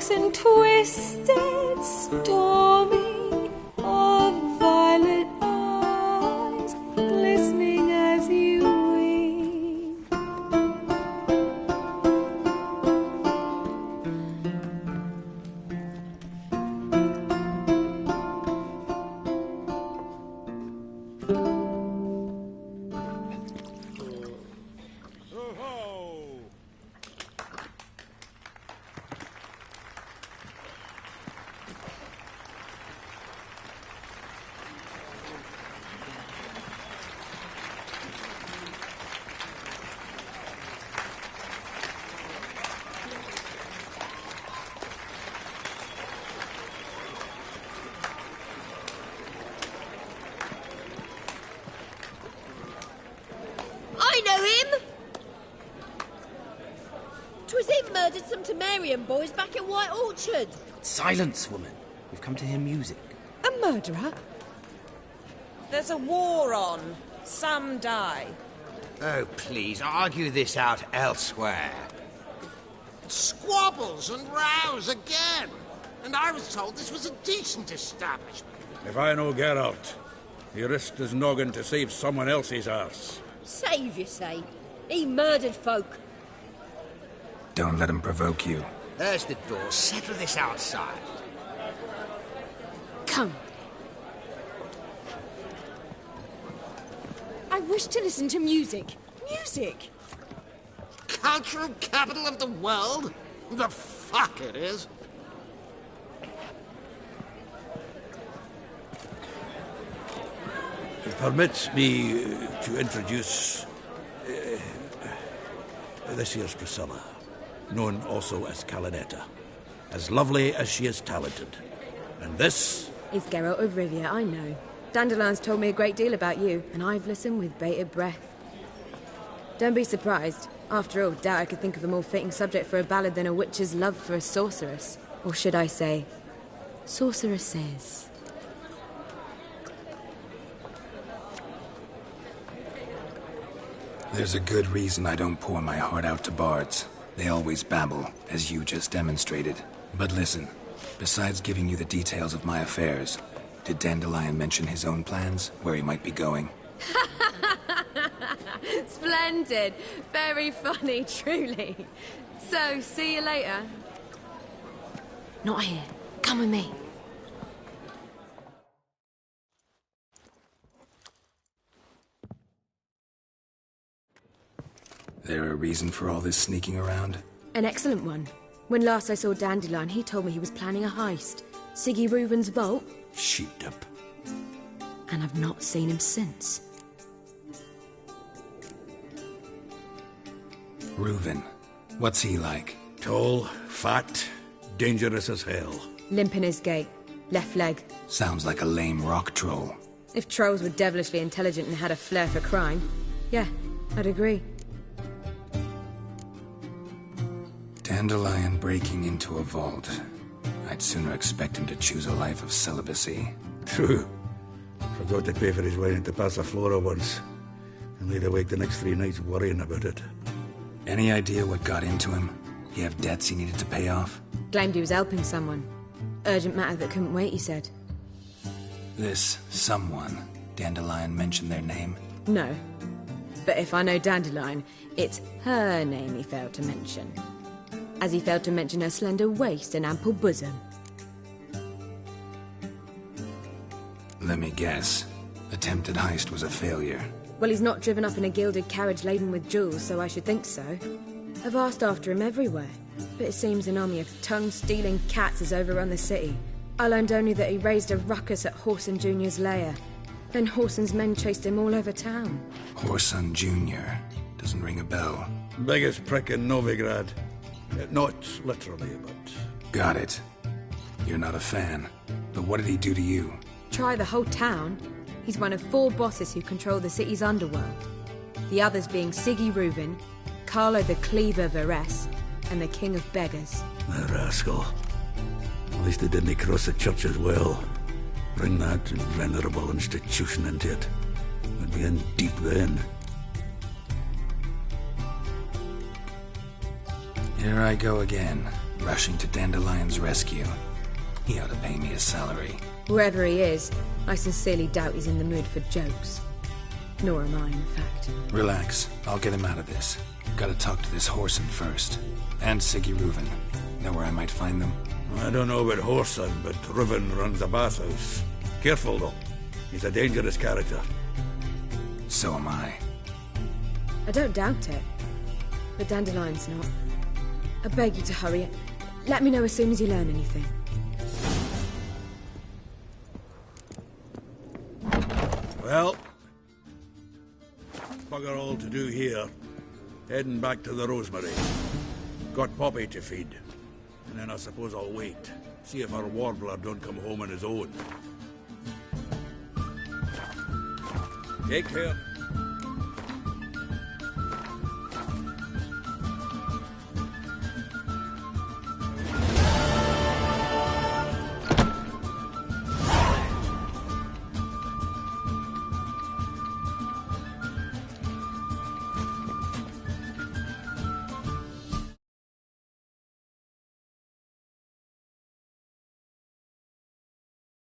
darks and twisted, stormy, of violet eyes, glistening as you weep. I know him! 'Twas him murdered some Temerian boys back in White Orchard. Silence, woman. We've come to hear music. A murderer? There's a war on. Some die. Oh, please, argue this out elsewhere. Squabbles and rows again. And I was told this was a decent establishment. If I know Geralt, he risked his noggin to save someone else's arse. Save, you say? He murdered folk. Don't let him provoke you. There's the door. Settle this outside. Come. I wish to listen to music. Music! Cultural capital of the world? The fuck it is. Permit me to introduce this here's Priscilla, known also as Calinetta, as lovely as she is talented. And this is Geralt of Rivia, I know. Dandelion's told me a great deal about you, and I've listened with bated breath. Don't be surprised. After all, doubt I could think of a more fitting subject for a ballad than a witch's love for a sorceress. Or should I say, sorceresses. There's a good reason I don't pour my heart out to bards. They always babble, as you just demonstrated. But listen, besides giving you the details of my affairs, did Dandelion mention his own plans, where he might be going? Splendid. Very funny, truly. So, see you later. Not here. Come with me. There a reason for all this sneaking around? An excellent one. When last I saw Dandelion, he told me he was planning a heist. Siggy Reuven's vault. sheeped up. And I've not seen him since. Reuven. What's he like? Tall, fat, dangerous as hell. Limp in his gait. Left leg. Sounds like a lame rock troll. If trolls were devilishly intelligent and had a flair for crime, yeah, I'd agree. Dandelion breaking into a vault. I'd sooner expect him to choose a life of celibacy. True. Forgot to pay for his way into Passaflora once. And laid awake the next 3 nights worrying about it. Any idea what got into him? He have debts he needed to pay off? Claimed he was helping someone. Urgent matter that couldn't wait, he said. This someone, Dandelion mentioned their name? No. But if I know Dandelion, it's her name he failed to mention. As he failed to mention her slender waist and ample bosom. Let me guess. Attempted heist was a failure. Well, he's not driven up in a gilded carriage laden with jewels, so I should think so. I've asked after him everywhere, but it seems an army of tongue-stealing cats has overrun the city. I learned only that he raised a ruckus at Whoreson Jr.'s lair. Then Whoreson's men chased him all over town. Whoreson Jr. Doesn't ring a bell. Biggest prick in Novigrad. Not literally, but... Got it. You're not a fan. But what did he do to you? Try the whole town. He's one of 4 bosses who control the city's underworld. The others being Siggy Reuven, Carlo the Cleaver Varese, and the King of Beggars. The rascal. At least they didn't cross the church as well. Bring that venerable institution into it. We'd be in deep then. Here I go again, rushing to Dandelion's rescue. He ought to pay me a salary. Wherever he is, I sincerely doubt he's in the mood for jokes. Nor am I, in fact. Relax. I'll get him out of this. Gotta talk to this Whoreson first. And Siggy Reuven. Know where I might find them? I don't know about Whoreson, but Reuven runs a bathhouse. Careful, though. He's a dangerous character. So am I. I don't doubt it. But Dandelion's not. I beg you to hurry. Let me know as soon as you learn anything. Well, bugger all to do here. Heading back to the Rosemary. Got Poppy to feed. And then I suppose I'll wait. See if our warbler don't come home on his own. Take care.